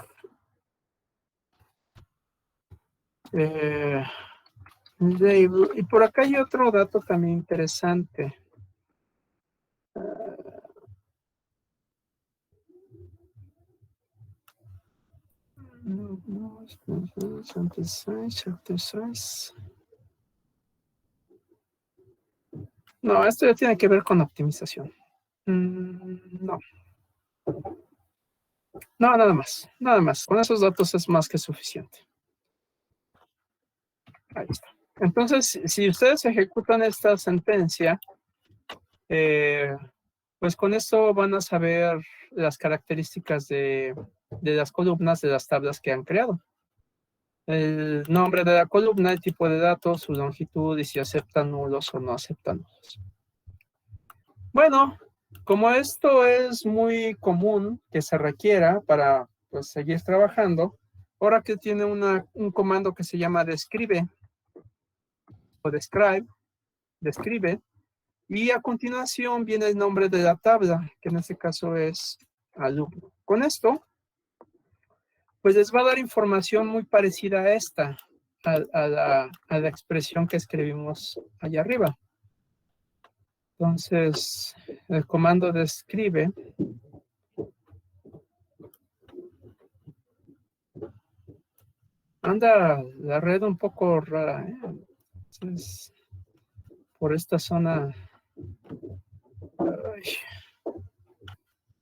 Y por acá hay otro dato también interesante. No, esto ya tiene que ver con optimización. No. No, nada más. Nada más. Con esos datos es más que suficiente. Ahí está. Entonces, si ustedes ejecutan esta sentencia, pues con esto van a saber las características de las columnas de las tablas que han creado. El nombre de la columna, el tipo de datos, su longitud y si aceptan nulos o no aceptan nulos. Bueno, como esto es muy común que se requiera para pues, seguir trabajando, ahora que tiene un comando que se llama describe o describe, y a continuación viene el nombre de la tabla, que en este caso es alumno. Con esto, pues les va a dar información muy parecida a esta, a la expresión que escribimos allá arriba. Entonces, el comando describe anda la red un poco rara, ¿eh? Entonces, por esta zona, ay,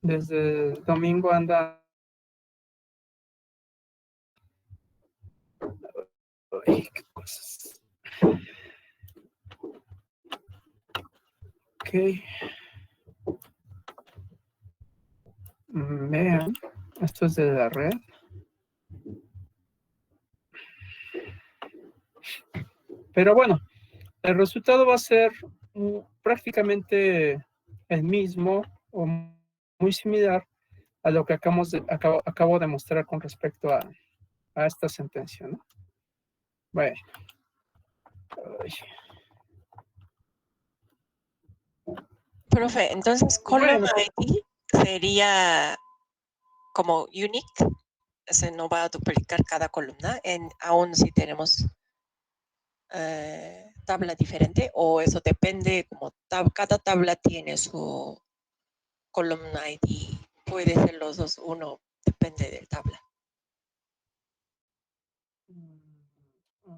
desde el domingo anda. Ay, qué cosas. Ok. Vean, esto es de la red. Pero bueno, el resultado va a ser prácticamente el mismo o muy similar a lo que acabo de mostrar con respecto a esta sentencia, ¿no? Bueno. Ay. Profe, entonces column Bueno, ID sería como unique, se no va a duplicar cada columna, aún si tenemos tabla diferente, o eso depende, como cada tabla tiene su columna ID, puede ser los dos, uno depende de tabla. a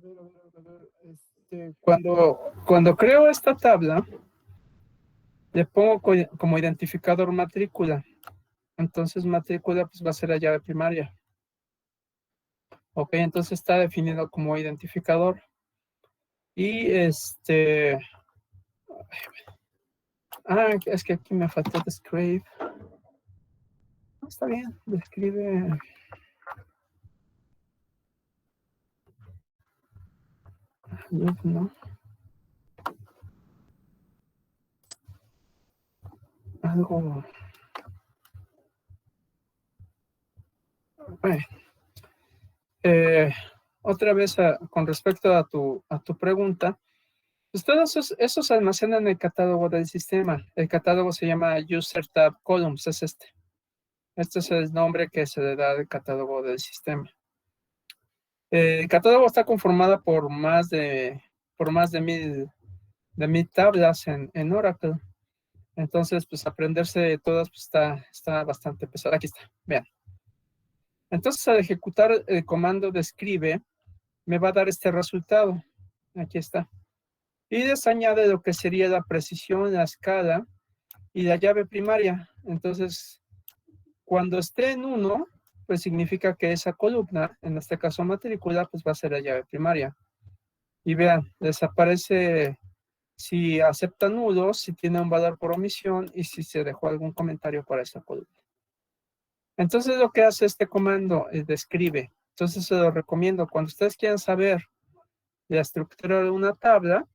ver, cuando creo esta tabla, le pongo como identificador matrícula. Entonces matrícula pues va a ser la llave primaria. Ok, entonces está definido como identificador. Y es que aquí me faltó describe. Está bien, describe. No. Algo. Bueno. Otra vez con respecto a tu pregunta, pues todos esos almacenan el catálogo del sistema. El catálogo se llama User Tab Columns, es este. Este es el nombre que se le da al catálogo del sistema. El catálogo está conformado por más de 1000 tablas en Oracle. Entonces, pues aprenderse de todas pues, está bastante pesado. Aquí está, vean. Entonces, al ejecutar el comando describe, me va a dar este resultado. Aquí está. Y les añade lo que sería la precisión, la escala y la llave primaria. Entonces, cuando esté en 1, pues significa que esa columna, en este caso matrícula, pues va a ser la llave primaria. Y vean, desaparece si acepta nudos, si tiene un valor por omisión y si se dejó algún comentario para esa columna. Entonces lo que hace este comando es describe. Entonces se lo recomiendo. Cuando ustedes quieran saber la estructura de una tabla,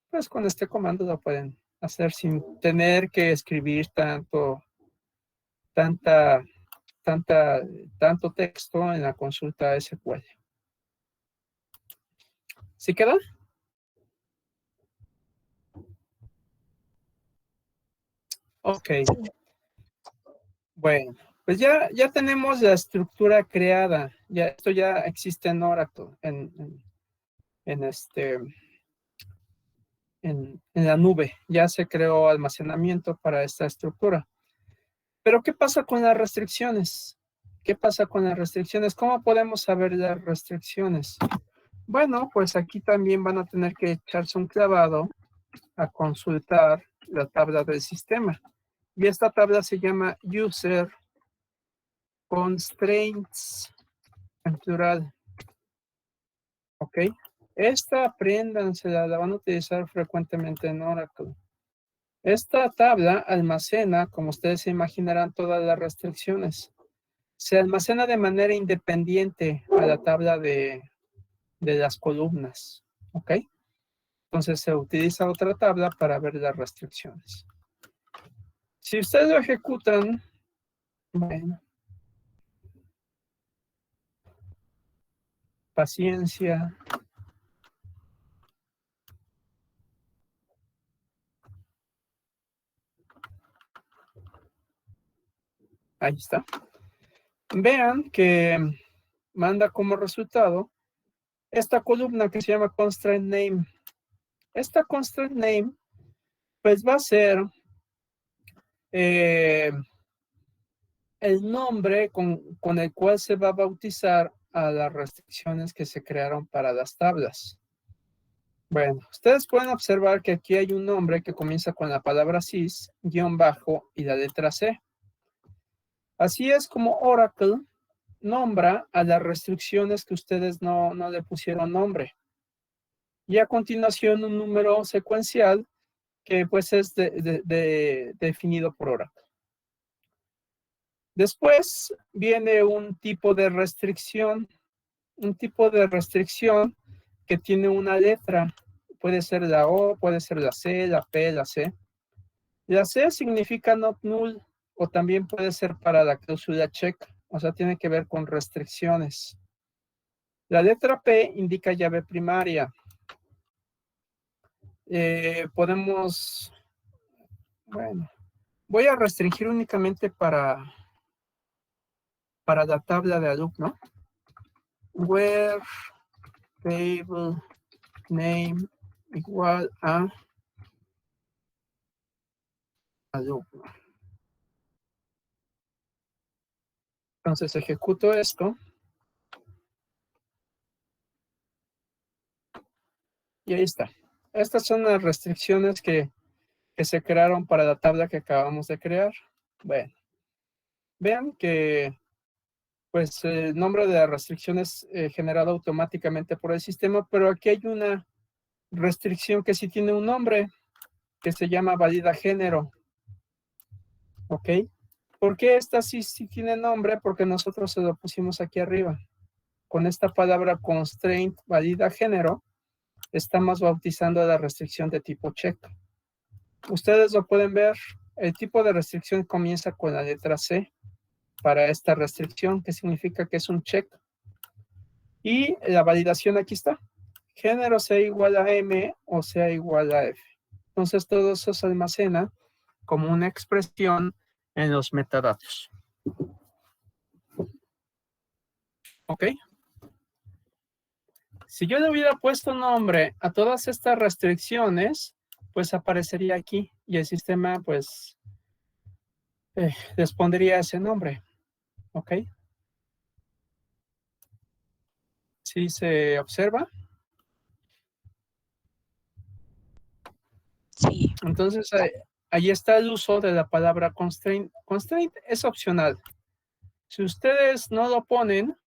pues con este comando lo pueden hacer sin tener que escribir tanto texto en la consulta SQL. ¿Sí queda? Ok. Bueno, pues ya tenemos la estructura creada. Esto ya existe en Oracle, en la nube. Ya se creó almacenamiento para esta estructura. Pero ¿qué pasa con las restricciones? ¿Qué pasa con las restricciones? ¿Cómo podemos saber las restricciones? Bueno, pues aquí también van a tener que echarse un clavado a consultar la tabla del sistema. Y esta tabla se llama User Constraints, en plural. ¿Ok? Esta apréndansela, la van a utilizar frecuentemente en Oracle. Esta tabla almacena, como ustedes se imaginarán, todas las restricciones. Se almacena de manera independiente a la tabla de las columnas. ¿Ok? Entonces se utiliza otra tabla para ver las restricciones. Si ustedes lo ejecutan, bueno, paciencia. Ahí está. Vean que manda como resultado esta columna que se llama constraint name. Esta constraint name, pues va a ser el nombre con el cual se va a bautizar a las restricciones que se crearon para las tablas. Bueno, ustedes pueden observar que aquí hay un nombre que comienza con la palabra sys, guión bajo y la letra C. Así es como Oracle nombra a las restricciones que ustedes no le pusieron nombre. Y a continuación un número secuencial que pues es definido por Oracle. Después viene un tipo de restricción que tiene una letra. Puede ser la O, puede ser la C, la P, la C. La C significa not null o también puede ser para la cláusula check, o sea, tiene que ver con restricciones. La letra P indica llave primaria. Podemos, bueno, voy a restringir únicamente para la tabla de alumno. Where table name igual a alumno. Entonces ejecuto esto. Y ahí está. Estas son las restricciones que se crearon para la tabla que acabamos de crear. Bueno, vean que pues el nombre de la restricción es generado automáticamente por el sistema, pero aquí hay una restricción que sí tiene un nombre, que se llama valida género. ¿Ok? ¿Por qué esta sí tiene nombre? Porque nosotros se lo pusimos aquí arriba. Con esta palabra constraint valida género, estamos bautizando la restricción de tipo check. Ustedes lo pueden ver, el tipo de restricción comienza con la letra C para esta restricción, que significa que es un check. Y la validación aquí está. Género sea igual a M o sea igual a F. Entonces todo eso se almacena como una expresión en los metadatos. ¿Ok? Si yo le hubiera puesto nombre a todas estas restricciones, pues aparecería aquí y el sistema pues les pondría ese nombre. ¿Ok? ¿Sí se observa? Sí. Entonces ahí está el uso de la palabra constraint. Constraint es opcional. Si ustedes no lo ponen,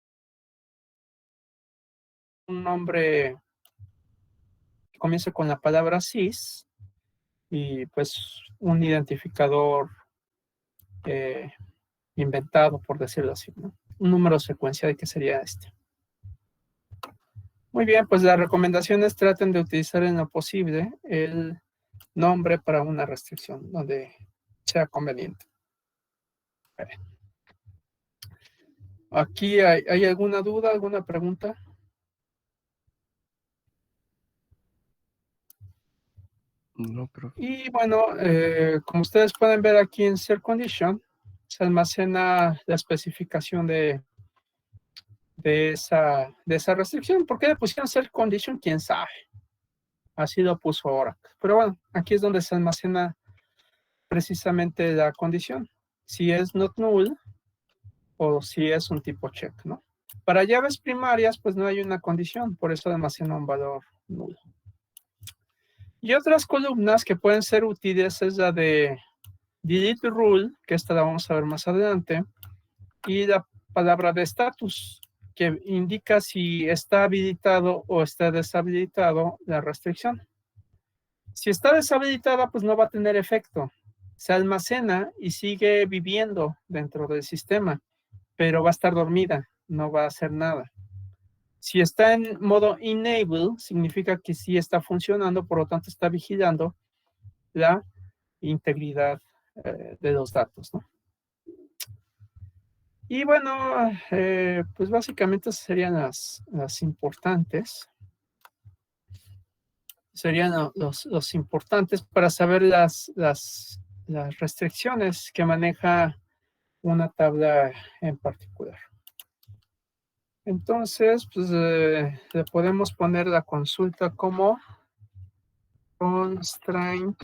un nombre que comience con la palabra sys y pues un identificador inventado, por decirlo así, ¿no? Un número secuencial que sería este. Muy bien, pues las recomendaciones traten de utilizar en lo posible el nombre para una restricción donde sea conveniente. Aquí hay alguna duda, alguna pregunta. No, profe. Y bueno, como ustedes pueden ver aquí en Set Condition, se almacena la especificación de esa restricción. ¿Por qué le pusieron Set Condition? Quién sabe. Así lo puso Oracle. Pero bueno, aquí es donde se almacena precisamente la condición. Si es not null o si es un tipo check, ¿no? Para llaves primarias, pues no hay una condición, por eso almacena un valor nulo. Y otras columnas que pueden ser útiles es la de delete rule, que esta la vamos a ver más adelante, y la palabra de status, que indica si está habilitado o está deshabilitado la restricción. Si está deshabilitada, pues no va a tener efecto. Se almacena y sigue viviendo dentro del sistema, pero va a estar dormida, no va a hacer nada. Si está en modo enable, significa que sí está funcionando, por lo tanto está vigilando la integridad de los datos, ¿no? Y bueno, pues básicamente serían las importantes. Serían los importantes para saber las restricciones que maneja una tabla en particular. Entonces, pues le podemos poner la consulta como constraint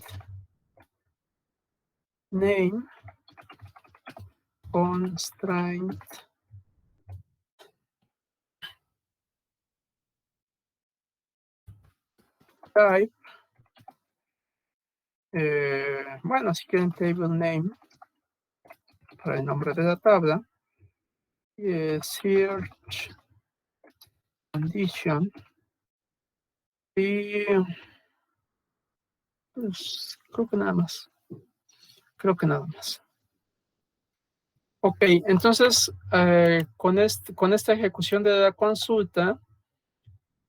name, constraint type. Bueno, si quieren table name para el nombre de la tabla. Search condition. Y pues creo que nada más. Ok, entonces con esta ejecución de la consulta,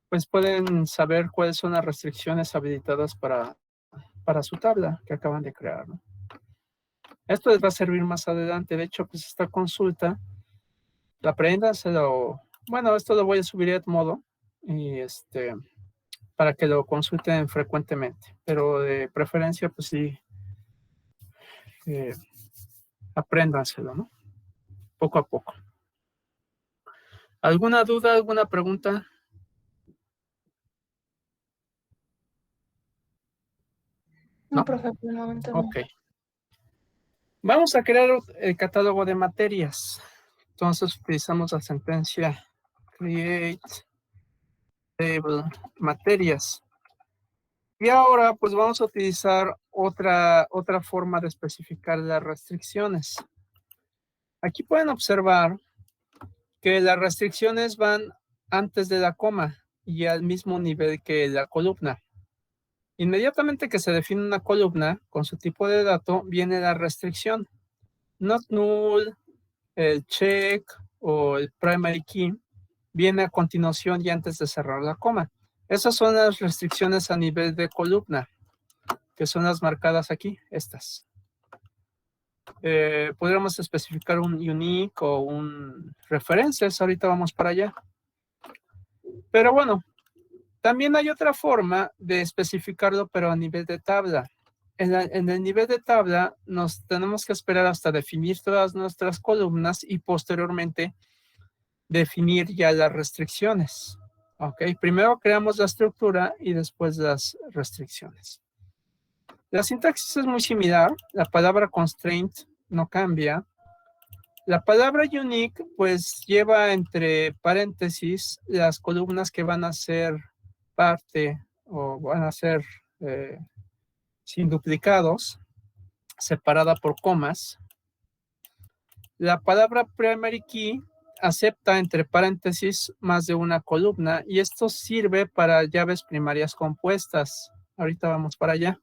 pues pueden saber cuáles son las restricciones habilitadas para su tabla que acaban de crear, ¿no? Esto les va a servir más adelante. De hecho, pues esta consulta, bueno, esto lo voy a subir a Edmodo y para que lo consulten frecuentemente, pero de preferencia, pues sí, apréndanselo, ¿no? Poco a poco. ¿Alguna duda, alguna pregunta? No, profe, por el momento no. Ok. Vamos a crear el catálogo de materias. Entonces utilizamos la sentencia create table materias. Y ahora pues vamos a utilizar otra forma de especificar las restricciones. Aquí pueden observar que las restricciones van antes de la coma y al mismo nivel que la columna. Inmediatamente que se define una columna con su tipo de dato, viene la restricción. Not null, el check o el primary key viene a continuación y antes de cerrar la coma. Esas son las restricciones a nivel de columna, que son las marcadas aquí, estas. Podríamos especificar un unique o un referencias, ahorita vamos para allá. Pero bueno, también hay otra forma de especificarlo, pero a nivel de tabla. En el nivel de tabla nos tenemos que esperar hasta definir todas nuestras columnas y posteriormente definir ya las restricciones. Ok, primero creamos la estructura y después las restricciones. La sintaxis es muy similar. La palabra constraint no cambia. La palabra unique pues lleva entre paréntesis las columnas que van a ser parte o van a ser sin duplicados, separada por comas. La palabra primary key acepta entre paréntesis más de una columna y esto sirve para llaves primarias compuestas. Ahorita vamos para allá.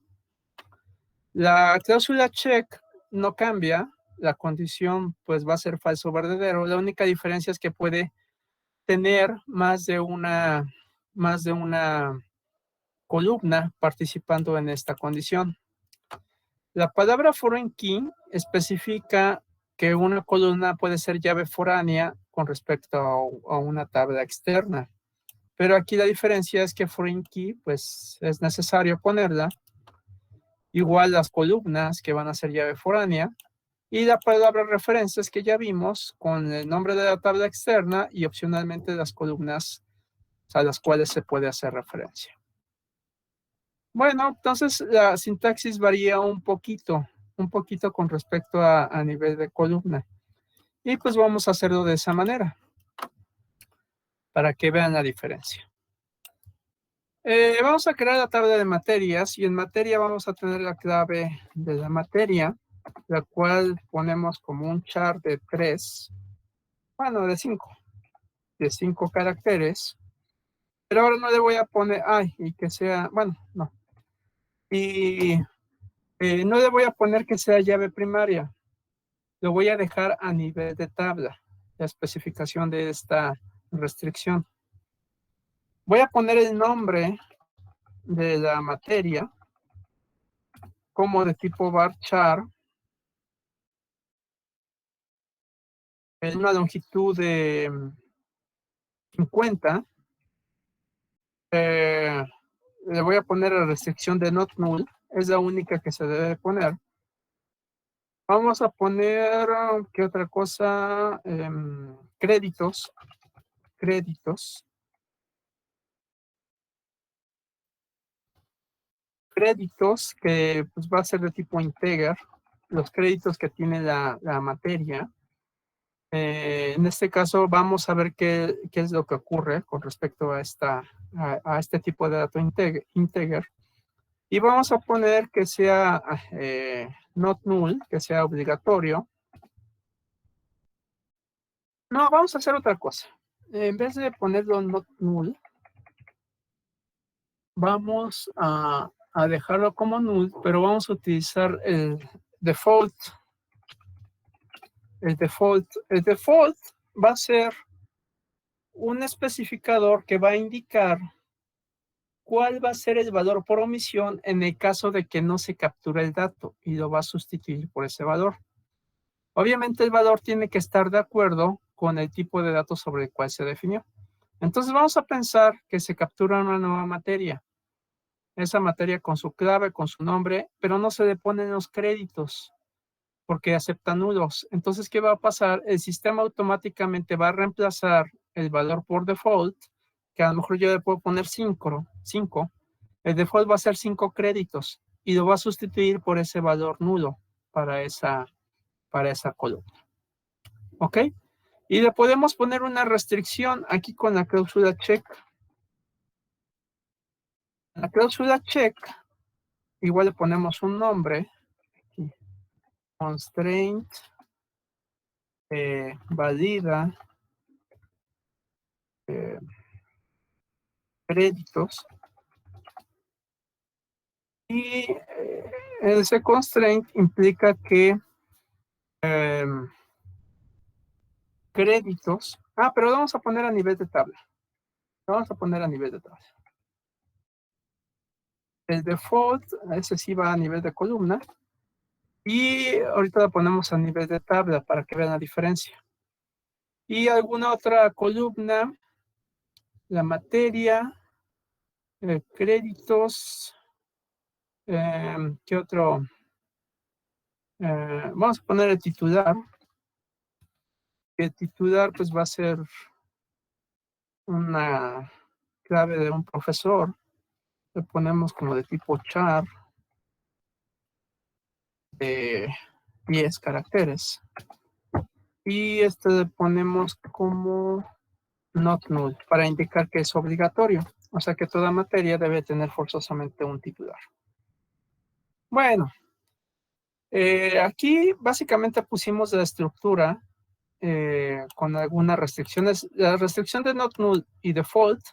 La cláusula check no cambia, la condición pues va a ser falso o verdadero. La única diferencia es que puede tener más de una columna participando en esta condición. La palabra foreign key especifica que una columna puede ser llave foránea con respecto a una tabla externa. Pero aquí la diferencia es que foreign key, pues es necesario ponerla. Igual las columnas que van a ser llave foránea. Y la palabra referencias que ya vimos con el nombre de la tabla externa y opcionalmente las columnas a las cuales se puede hacer referencia. Bueno, entonces la sintaxis varía un poquito con respecto a nivel de columna. Y pues vamos a hacerlo de esa manera, para que vean la diferencia. Vamos a crear la tabla de materias y en materia vamos a tener la clave de la materia, la cual ponemos como un char de 3, bueno, de 5 caracteres. Pero ahora no le voy a poner, y que sea, bueno, no. Y no le voy a poner que sea llave primaria. Lo voy a dejar a nivel de tabla, la especificación de esta restricción. Voy a poner el nombre de la materia como de tipo varchar en una longitud de 50, le voy a poner la restricción de not null, es la única que se debe poner. Vamos a poner, ¿qué otra cosa? Créditos. Créditos. Créditos que pues, va a ser de tipo integer. Los créditos que tiene la materia. En este caso vamos a ver qué es lo que ocurre con respecto a, este tipo de dato integer. Y vamos a poner que sea not null, que sea obligatorio. No, vamos a hacer otra cosa. En vez de ponerlo not null, vamos a dejarlo como null, pero vamos a utilizar el default. El default va a ser un especificador que va a indicar cuál va a ser el valor por omisión en el caso de que no se capture el dato y lo va a sustituir por ese valor. Obviamente el valor tiene que estar de acuerdo con el tipo de datos sobre el cual se definió. Entonces vamos a pensar que se captura una nueva materia. Esa materia con su clave, con su nombre, pero no se le ponen los créditos porque acepta nulos. Entonces, ¿qué va a pasar? El sistema automáticamente va a reemplazar el valor por default, que a lo mejor yo le puedo poner 5. El default va a ser 5 créditos y lo va a sustituir por ese valor nulo para esa columna. ¿Ok? Y le podemos poner una restricción aquí con la cláusula check. La cláusula check, igual le ponemos un nombre. Aquí. Constraint valida créditos. Y ese constraint implica que créditos. Pero lo vamos a poner a nivel de tabla. Lo vamos a poner a nivel de tabla. El default, ese sí va a nivel de columna. Y ahorita lo ponemos a nivel de tabla para que vean la diferencia. Y alguna otra columna, la materia, créditos, ¿qué otro? Vamos a poner el titular. El titular pues va a ser una clave de un profesor. Le ponemos como de tipo char de 10 caracteres. Y le ponemos como not null para indicar que es obligatorio. O sea que toda materia debe tener forzosamente un titular. Bueno, aquí básicamente pusimos la estructura con algunas restricciones. La restricción de not null y default,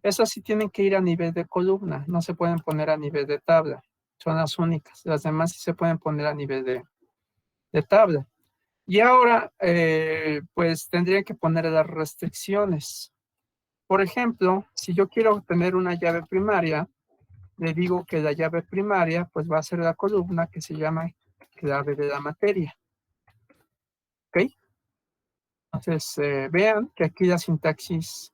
esas sí tienen que ir a nivel de columna, no se pueden poner a nivel de tabla. Son las únicas. Las demás sí se pueden poner a nivel de tabla. Y ahora, pues tendrían que poner las restricciones. Por ejemplo, si yo quiero tener una llave primaria, le digo que la llave primaria pues va a ser la columna que se llama clave de la materia. ¿Ok? Entonces, vean que aquí la sintaxis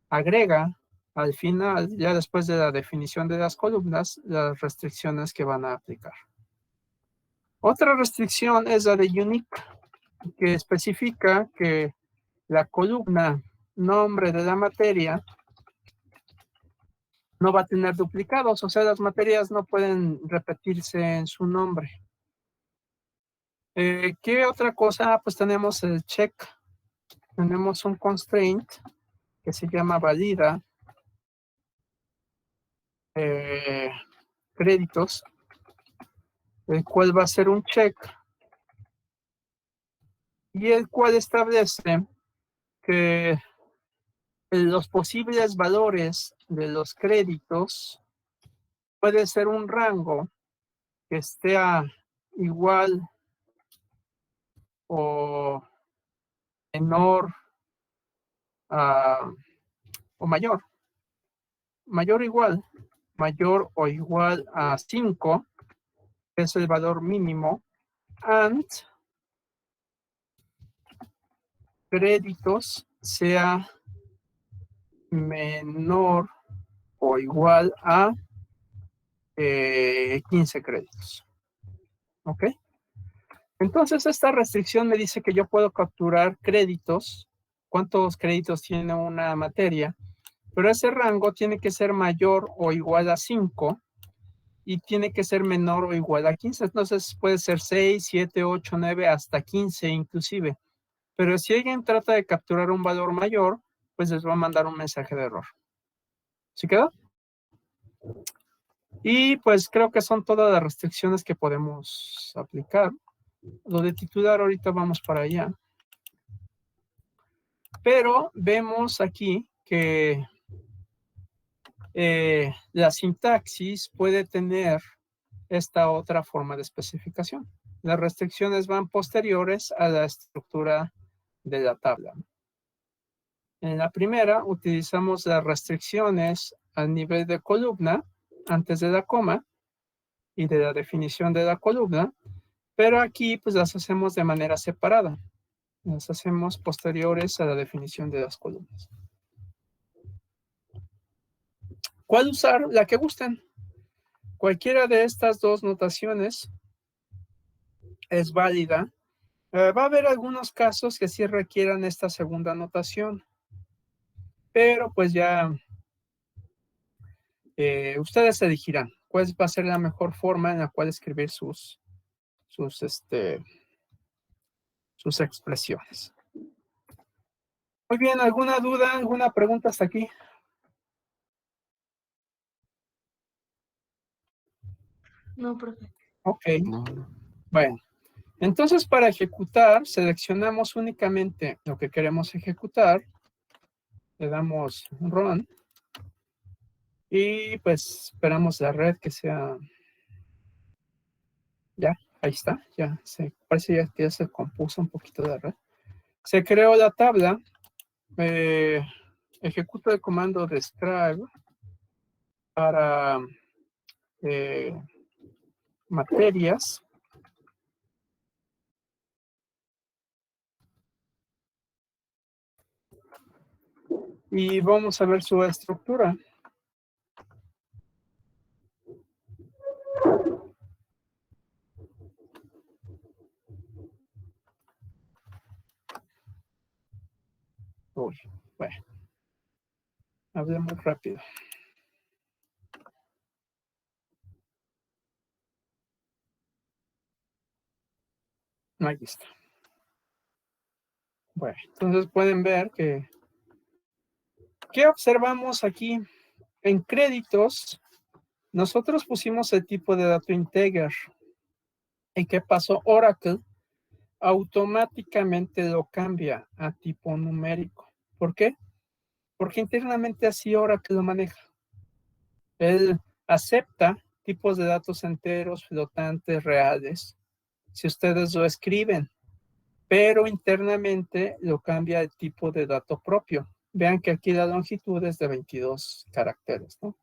agrega al final, ya después de la definición de las columnas, las restricciones que van a aplicar. Otra restricción es la de unique, que especifica que la columna nombre de la materia no va a tener duplicados, o sea, las materias no pueden repetirse en su nombre. ¿Qué otra cosa? Pues tenemos el check, tenemos un constraint que se llama valida créditos, el cual va a ser un check y el cual establece que los posibles valores de los créditos puede ser un rango que esté igual o menor o mayor o igual, mayor o igual a 5, que es el valor mínimo, and créditos sea menor o igual a 15 créditos. ¿Ok? Entonces, esta restricción me dice que yo puedo capturar créditos. ¿Cuántos créditos tiene una materia? Pero ese rango tiene que ser mayor o igual a 5 y tiene que ser menor o igual a 15. Entonces, puede ser 6, 7, 8, 9, hasta 15 inclusive. Pero si alguien trata de capturar un valor mayor, pues les va a mandar un mensaje de error. ¿Sí quedó? Y pues creo que son todas las restricciones que podemos aplicar. Lo de titular ahorita vamos para allá. Pero vemos aquí que la sintaxis puede tener esta otra forma de especificación. Las restricciones van posteriores a la estructura de la tabla. En la primera utilizamos las restricciones al nivel de columna antes de la coma y de la definición de la columna, pero aquí pues las hacemos de manera separada. Las hacemos posteriores a la definición de las columnas. ¿Cuál usar? La que gusten. Cualquiera de estas dos notaciones es válida. Va a haber algunos casos que sí requieran esta segunda notación, pero pues ya ustedes elegirán cuál va a ser la mejor forma en la cual escribir sus expresiones. Muy bien, ¿alguna duda, alguna pregunta hasta aquí? No, profe. Ok, No. bueno. Entonces, para ejecutar, seleccionamos únicamente lo que queremos ejecutar. Le damos Run. Y pues esperamos la red que sea... Ya, ahí está. Ya se parece que ya se compuso un poquito de red. Se creó la tabla. Ejecuto el comando describe para materias. Y vamos a ver su estructura. Uy, bueno. Hablemos rápido. Ahí está. Bueno, entonces pueden ver que... ¿Qué observamos aquí? En créditos, nosotros pusimos el tipo de dato integer. ¿Y qué pasó? Oracle automáticamente lo cambia a tipo numérico. ¿Por qué? Porque internamente así Oracle lo maneja. Él acepta tipos de datos enteros, flotantes, reales, si ustedes lo escriben, pero internamente lo cambia el tipo de dato propio. Vean que aquí la longitud es de 22 caracteres, ¿no?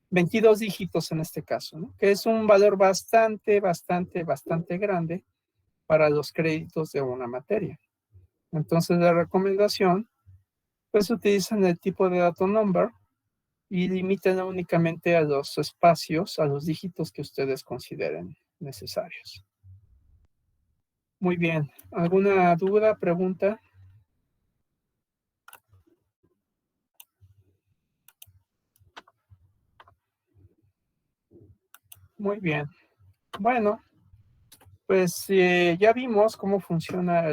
22 dígitos en este caso, ¿no? Que es un valor bastante grande para los créditos de una materia. Entonces la recomendación, pues utilizan el tipo de dato number y limiten únicamente a los espacios, a los dígitos que ustedes consideren necesarios. Muy bien. ¿Alguna duda, pregunta? Muy bien. Bueno, pues ya vimos cómo funciona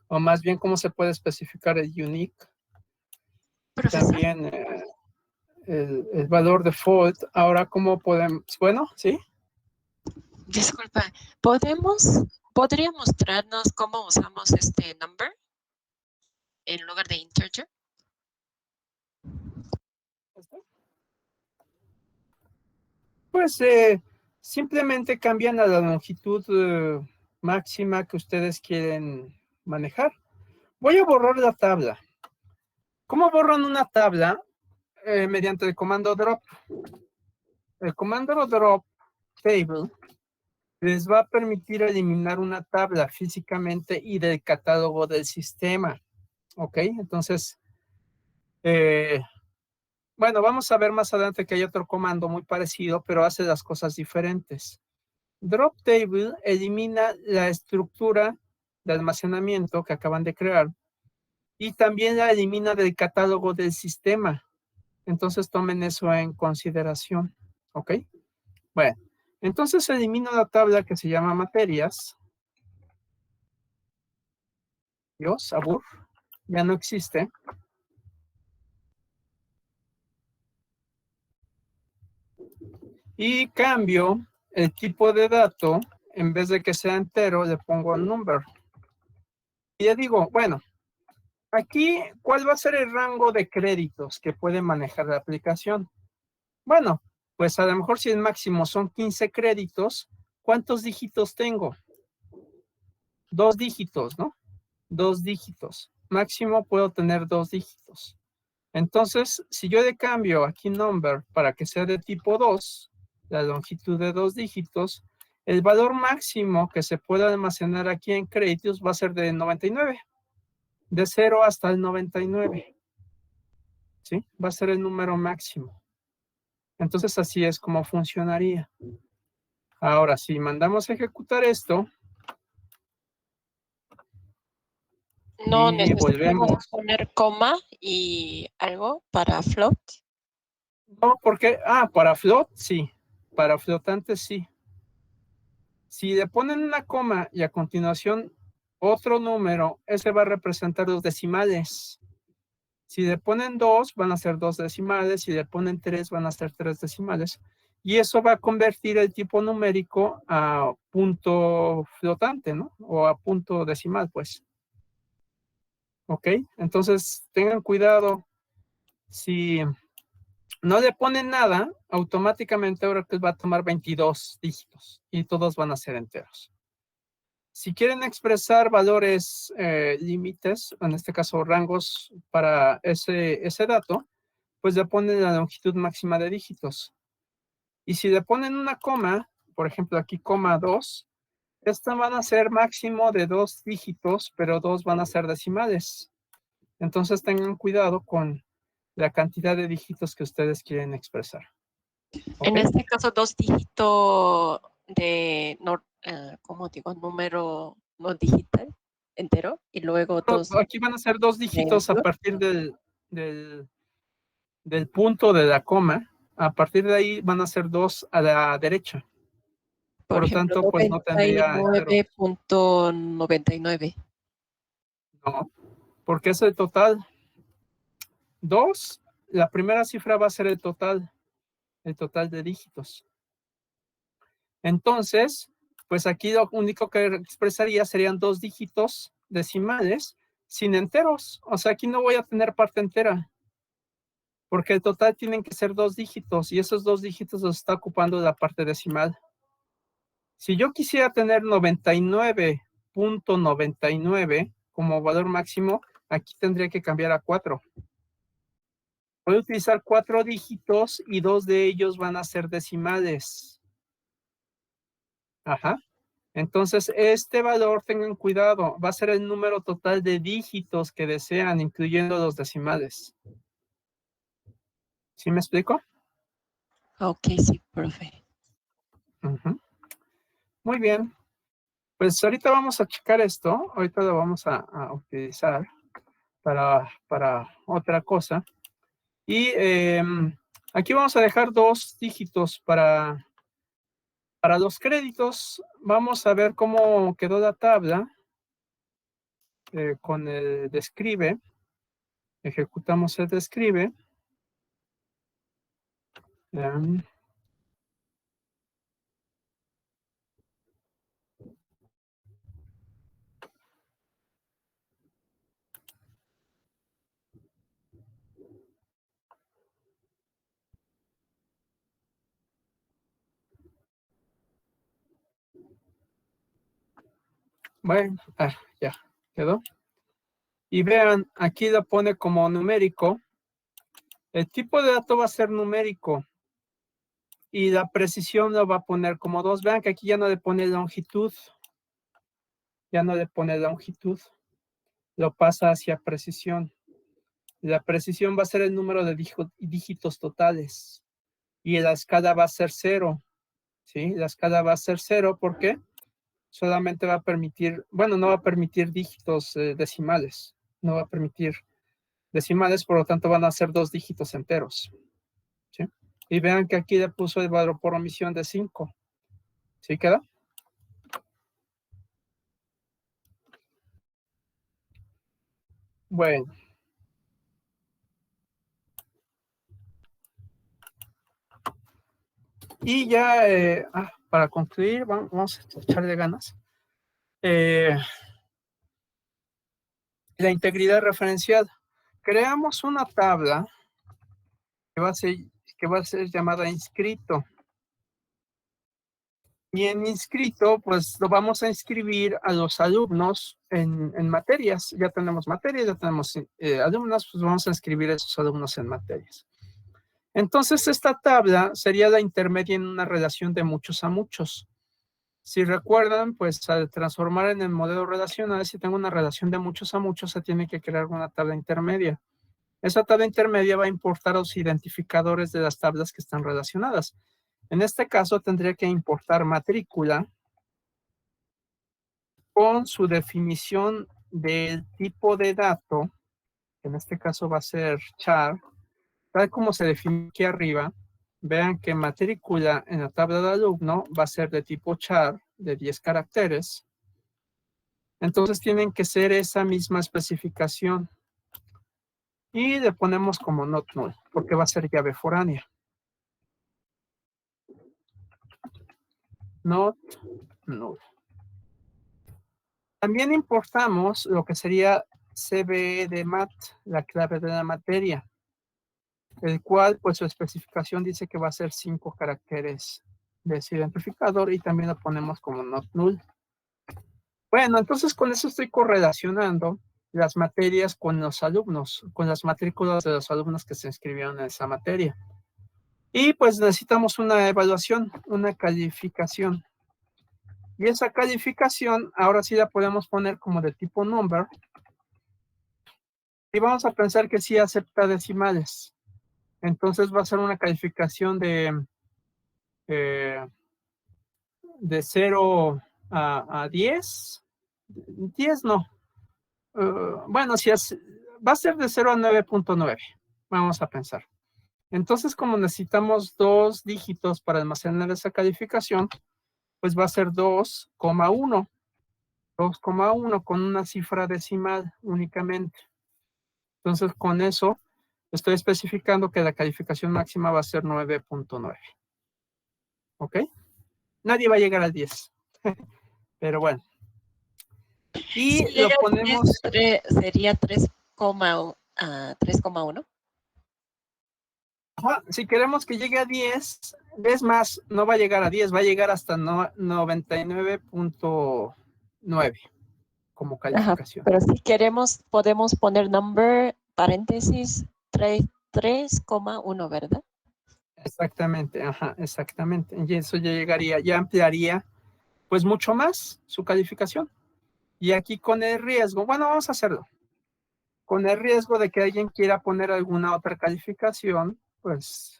o más bien cómo se puede especificar el unique. Profesor, También el valor default. Ahora, ¿cómo podemos? Bueno, ¿sí? disculpa, ¿podría mostrarnos cómo usamos este number en lugar de integer? Pues simplemente cambian a la longitud máxima que ustedes quieren manejar. Voy a borrar la tabla. ¿Cómo borran una tabla? Mediante el comando drop. El comando drop table les va a permitir eliminar una tabla físicamente y del catálogo del sistema. ¿Ok? Entonces, bueno, vamos a ver más adelante que hay otro comando muy parecido, pero hace las cosas diferentes. Drop table elimina la estructura de almacenamiento que acaban de crear y también la elimina del catálogo del sistema. Entonces tomen eso en consideración. ¿Ok? Bueno, entonces elimino la tabla que se llama materias. Dios, abur, ya no existe. Y cambio el tipo de dato, en vez de que sea entero, le pongo number. Y ya digo, bueno, aquí, ¿cuál va a ser el rango de créditos que puede manejar la aplicación? Bueno, pues a lo mejor si el máximo son 15 créditos, ¿cuántos dígitos tengo? 2 dígitos, ¿no? 2 dígitos. Máximo puedo tener 2 dígitos. Entonces, si yo le cambio aquí number para que sea de tipo 2, la longitud de 2 dígitos, el valor máximo que se puede almacenar aquí en créditos va a ser de 99. De 0 hasta el 99. ¿Sí? Va a ser el número máximo. Entonces, así es como funcionaría. Ahora, si mandamos a ejecutar esto, No y necesitamos volvemos. poner coma y algo para float. No, porque, para float, sí. Para flotantes, sí. Si le ponen una coma y a continuación otro número, ese va a representar los decimales. Si le ponen 2, van a ser 2 decimales. Si le ponen 3, van a ser 3 decimales. Y eso va a convertir el tipo numérico a punto flotante, ¿no? O a punto decimal, pues. ¿Ok? Entonces, tengan cuidado. Si no le ponen nada, automáticamente Oracle va a tomar 22 dígitos y todos van a ser enteros. Si quieren expresar valores límites, en este caso rangos para ese dato, pues le ponen la longitud máxima de dígitos. Y si le ponen una coma, por ejemplo aquí coma 2, esta van a ser máximo de 2 dígitos, pero 2 van a ser decimales. Entonces tengan cuidado con la cantidad de dígitos que ustedes quieren expresar. ¿Okay? En este caso, 2 dígitos de, ¿cómo digo? Número no digital entero y luego 2. Aquí van a ser 2 dígitos a partir del punto de la coma. A partir de ahí van a ser 2 a la derecha. Por lo ejemplo, tanto, pues no tendría entero. 99.99. No, porque es el total. 2, la primera cifra va a ser el total de dígitos. Entonces, pues aquí lo único que expresaría serían 2 dígitos decimales sin enteros. O sea, aquí no voy a tener parte entera. Porque el total tienen que ser 2 dígitos y esos 2 dígitos los está ocupando la parte decimal. Si yo quisiera tener 99.99 como valor máximo, aquí tendría que cambiar a 4. Voy a utilizar 4 dígitos y 2 de ellos van a ser decimales. Ajá. Entonces, este valor, tengan cuidado, va a ser el número total de dígitos que desean, incluyendo los decimales. ¿Sí me explico? Ok, sí, profe. Muy bien. Pues ahorita vamos a checar esto. Ahorita lo vamos a utilizar para otra cosa. Y aquí vamos a dejar 2 dígitos para los créditos. Vamos a ver cómo quedó la tabla con el describe. Ejecutamos el describe. Bueno, ya quedó. Y vean, aquí lo pone como numérico. El tipo de dato va a ser numérico. Y la precisión lo va a poner como 2. Vean que aquí ya no le pone longitud. Ya no le pone longitud. Lo pasa hacia precisión. La precisión va a ser el número de dígitos totales. Y la escala va a ser 0. ¿Sí? La escala va a ser 0. ¿Por qué? Solamente va a permitir, bueno, no va a permitir dígitos decimales. No va a permitir decimales, por lo tanto van a ser 2 dígitos enteros. ¿Sí? Y vean que aquí le puso el valor por omisión de 5. ¿Sí queda? Bueno. Y ya, para concluir, vamos a echarle ganas. La integridad referencial. Creamos una tabla que va a ser llamada inscrito. Y en inscrito, pues lo vamos a inscribir a los alumnos en materias. Ya tenemos materias, ya tenemos alumnos, pues vamos a inscribir a esos alumnos en materias. Entonces, esta tabla sería la intermedia en una relación de muchos a muchos. Si recuerdan, pues al transformar en el modelo relacional, si tengo una relación de muchos a muchos, se tiene que crear una tabla intermedia. Esa tabla intermedia va a importar los identificadores de las tablas que están relacionadas. En este caso, tendría que importar matrícula con su definición del tipo de dato, que en este caso va a ser char, tal como se define aquí arriba. Vean que matrícula en la tabla de alumno va a ser de tipo char, de 10 caracteres. Entonces tienen que ser esa misma especificación. Y le ponemos como not null, porque va a ser llave foránea. Not null. También importamos lo que sería CBE de mat, la clave de la materia, el cual, pues su especificación dice que va a ser 5 caracteres de ese identificador y también lo ponemos como not null. Bueno, entonces con eso estoy correlacionando las materias con los alumnos, con las matrículas de los alumnos que se inscribieron en esa materia. Y pues necesitamos una evaluación, una calificación. Y esa calificación ahora sí la podemos poner como de tipo number. Y vamos a pensar que sí acepta decimales. Entonces va a ser una calificación de 0 a 10. 10 no. Bueno, si es, va a ser de 0 a 9.9. Vamos a pensar. Entonces, como necesitamos 2 dígitos para almacenar esa calificación, pues va a ser 2,1. 2,1 con una cifra decimal únicamente. Entonces, con eso estoy especificando que la calificación máxima va a ser 9.9. ¿Ok? Nadie va a llegar al 10. Pero bueno. Y Si lo llega al ponemos... 10, sería 3,1. Si queremos que llegue a 10, es más, no va a llegar a 10, va a llegar hasta 99.9 como calificación. Pero si queremos, podemos poner number, paréntesis, 3,1, ¿verdad? Exactamente, exactamente. Y eso ya llegaría, ya ampliaría, pues mucho más su calificación. Y aquí con el riesgo, bueno, vamos a hacerlo. Con el riesgo de que alguien quiera poner alguna otra calificación, pues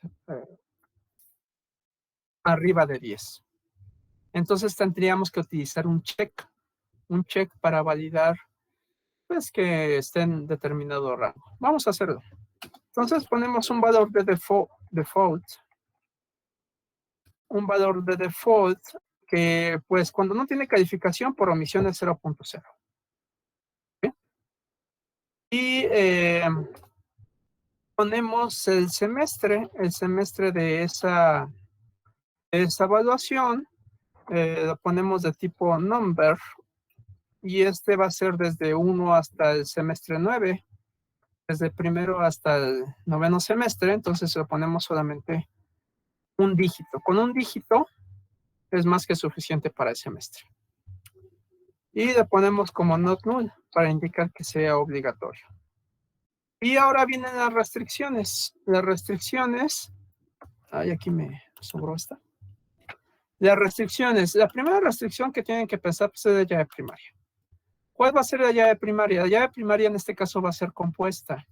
arriba de 10. Entonces tendríamos que utilizar un check para validar pues que esté en determinado rango. Vamos a hacerlo. Entonces ponemos un valor de default. Un valor de default que pues cuando no tiene calificación por omisión es 0.0. Y ponemos el semestre de esa evaluación, lo ponemos de tipo number, y este va a ser desde 1 hasta el semestre 9, desde primero hasta el 9º semestre, entonces lo ponemos solamente un dígito. Con un dígito es más que suficiente para el semestre. Y le ponemos como not null para indicar que sea obligatorio. Y ahora vienen las restricciones. Las restricciones, aquí me sobró esta. Las restricciones. La primera restricción que tienen que pensar pues, es la llave primaria. ¿Cuál va a ser la llave primaria? La llave primaria en este caso va a ser compuesta,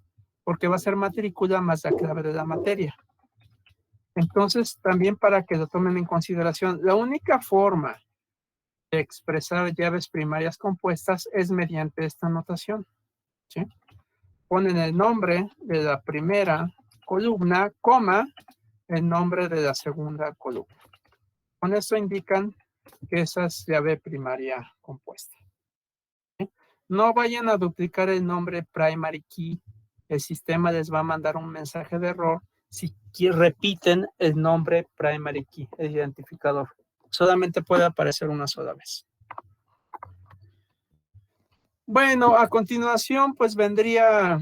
porque va a ser matrícula más la clave de la materia. Entonces, también para que lo tomen en consideración, la única forma de expresar llaves primarias compuestas es mediante esta notación. ¿Sí? Ponen el nombre de la primera columna, coma, el nombre de la segunda columna. Con esto indican que esa es llave primaria compuesta. ¿Sí? No vayan a duplicar el nombre primary key. El sistema les va a mandar un mensaje de error si repiten el nombre primary key, el identificador. Solamente puede aparecer una sola vez. Bueno, a continuación, pues vendría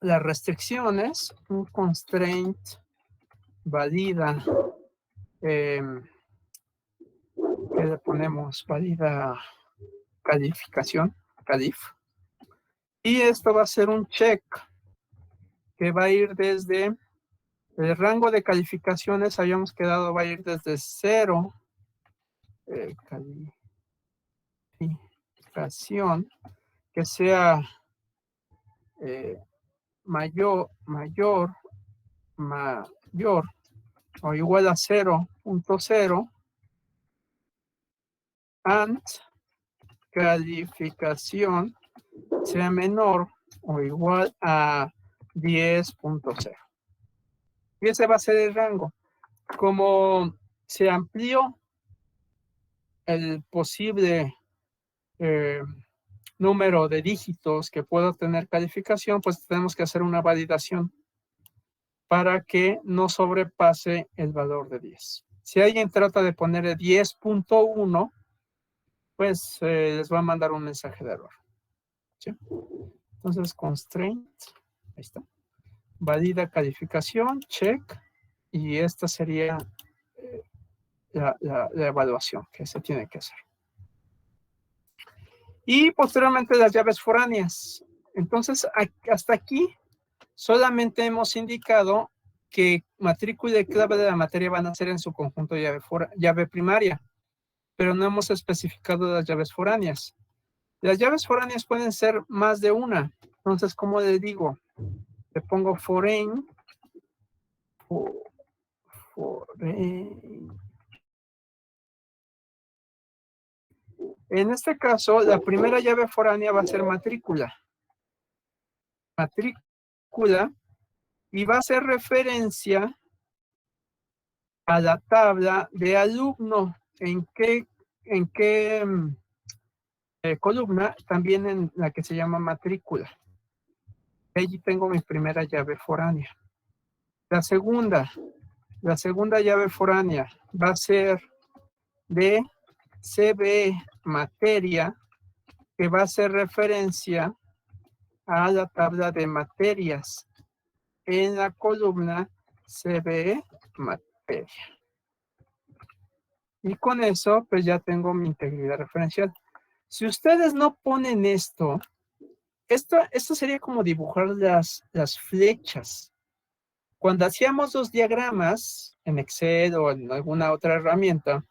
las restricciones. Un constraint valida. ¿Qué le ponemos? Valida calificación, calif. Y esto va a ser un check que va a ir desde el rango de calificaciones, habíamos quedado, va a ir desde 0, calificación, que sea mayor o igual a 0.0, and calificación sea menor o igual a 10.0. Y ese va a ser el rango. Como se amplió el posible número de dígitos que pueda tener calificación, pues tenemos que hacer una validación para que no sobrepase el valor de 10. Si alguien trata de poner 10.1, pues les va a mandar un mensaje de error. ¿Sí? Entonces, constraint, ahí está. Valida calificación, check, y esta sería la evaluación que se tiene que hacer. Y posteriormente las llaves foráneas. Entonces, hasta aquí solamente hemos indicado que matrícula y clave de la materia van a ser en su conjunto llave primaria, pero no hemos especificado las llaves foráneas. Las llaves foráneas pueden ser más de una. Entonces, ¿cómo le digo? Le pongo foreign. En este caso, la primera llave foránea va a ser matrícula. Matrícula. Y va a hacer referencia a la tabla de alumno. ¿En qué columna? También en la que se llama matrícula. Allí tengo mi primera llave foránea. La segunda llave foránea va a ser de CB materia, que va a hacer referencia a la tabla de materias en la columna CB materia. Y con eso, pues ya tengo mi integridad referencial. Si ustedes no ponen esto sería como dibujar las flechas. Cuando hacíamos los diagramas en Excel o en alguna otra herramienta,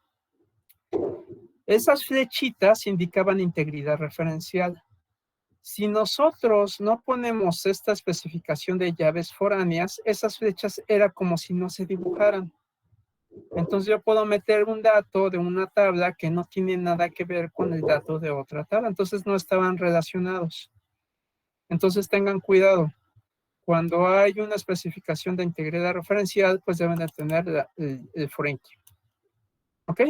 esas flechitas indicaban integridad referencial. Si nosotros no ponemos esta especificación de llaves foráneas, esas flechas era como si no se dibujaran. Entonces yo puedo meter un dato de una tabla que no tiene nada que ver con el dato de otra tabla. Entonces no estaban relacionados. Entonces tengan cuidado. Cuando hay una especificación de integridad referencial, pues deben de tener el foreign key. ¿Ok?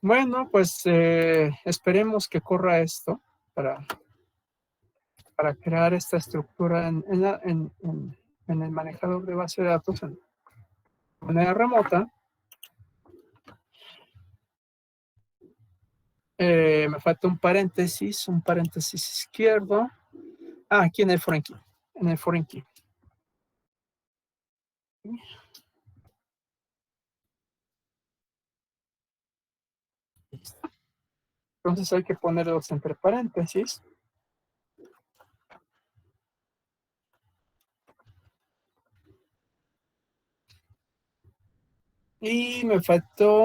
Bueno, pues esperemos que corra esto para crear esta estructura en el manejador de base de datos de manera remota. Me falta un paréntesis izquierdo. Aquí en el foreign key. En el foreign key. Entonces hay que ponerlos entre paréntesis. Y me faltó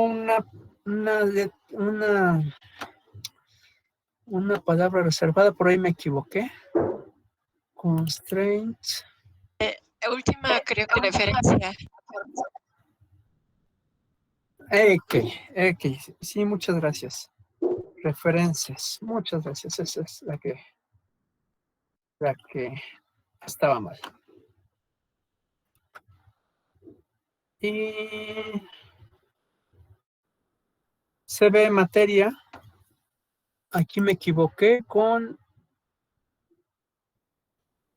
una palabra reservada, por ahí me equivoqué. Constraints. Última, creo que referencia. Sí, muchas gracias. Referencias, muchas gracias. Esa es la que estaba mal. Y se ve materia. Aquí me equivoqué con,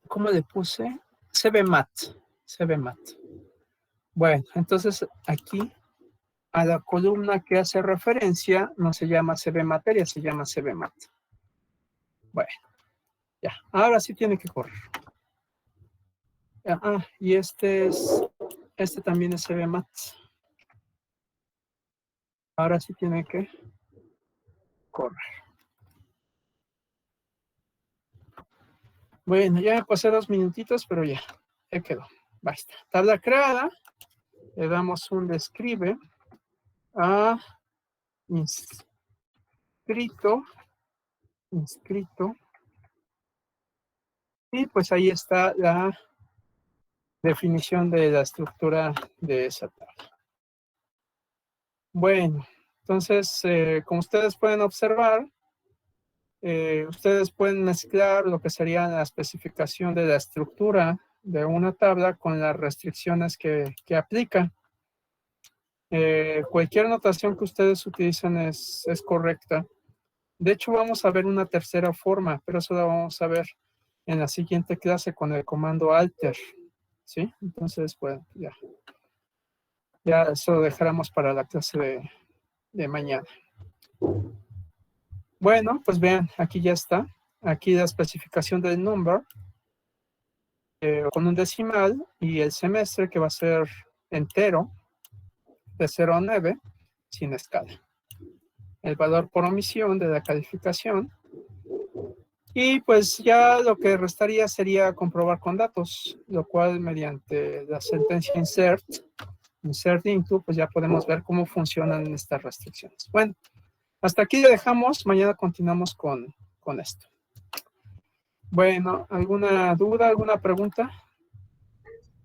¿cómo le puse? Se ve mat. Bueno, entonces aquí a la columna que hace referencia no se llama CB materia, se llama CB mat. Bueno, ya, ahora sí tiene que correr. Y este también es CB mat. Ahora sí tiene que correr. Bueno, ya me pasé 2 minutitos, pero ya quedó. Basta. Tabla creada. Le damos un describe a inscrito. Y pues ahí está la definición de la estructura de esa tabla. Bueno, entonces, como ustedes pueden observar, ustedes pueden mezclar lo que sería la especificación de la estructura de una tabla con las restricciones que aplica. Cualquier notación que ustedes utilicen es correcta. De hecho, vamos a ver una tercera forma, pero eso lo vamos a ver en la siguiente clase con el comando alter. ¿Sí? Entonces, bueno, ya eso lo dejaremos para la clase de mañana. Bueno, pues vean, aquí ya está. Aquí la especificación del number con un decimal y el semestre que va a ser entero de 0 a 9 sin escala. El valor por omisión de la calificación. Y pues ya lo que restaría sería comprobar con datos, lo cual mediante la sentencia insert into, pues ya podemos ver cómo funcionan estas restricciones. Bueno, hasta aquí lo dejamos, mañana continuamos con esto. Bueno, ¿alguna duda, alguna pregunta?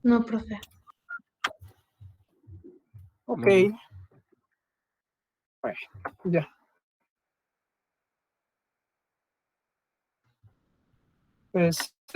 No, profe. Ok. No. Bueno, ya. Pues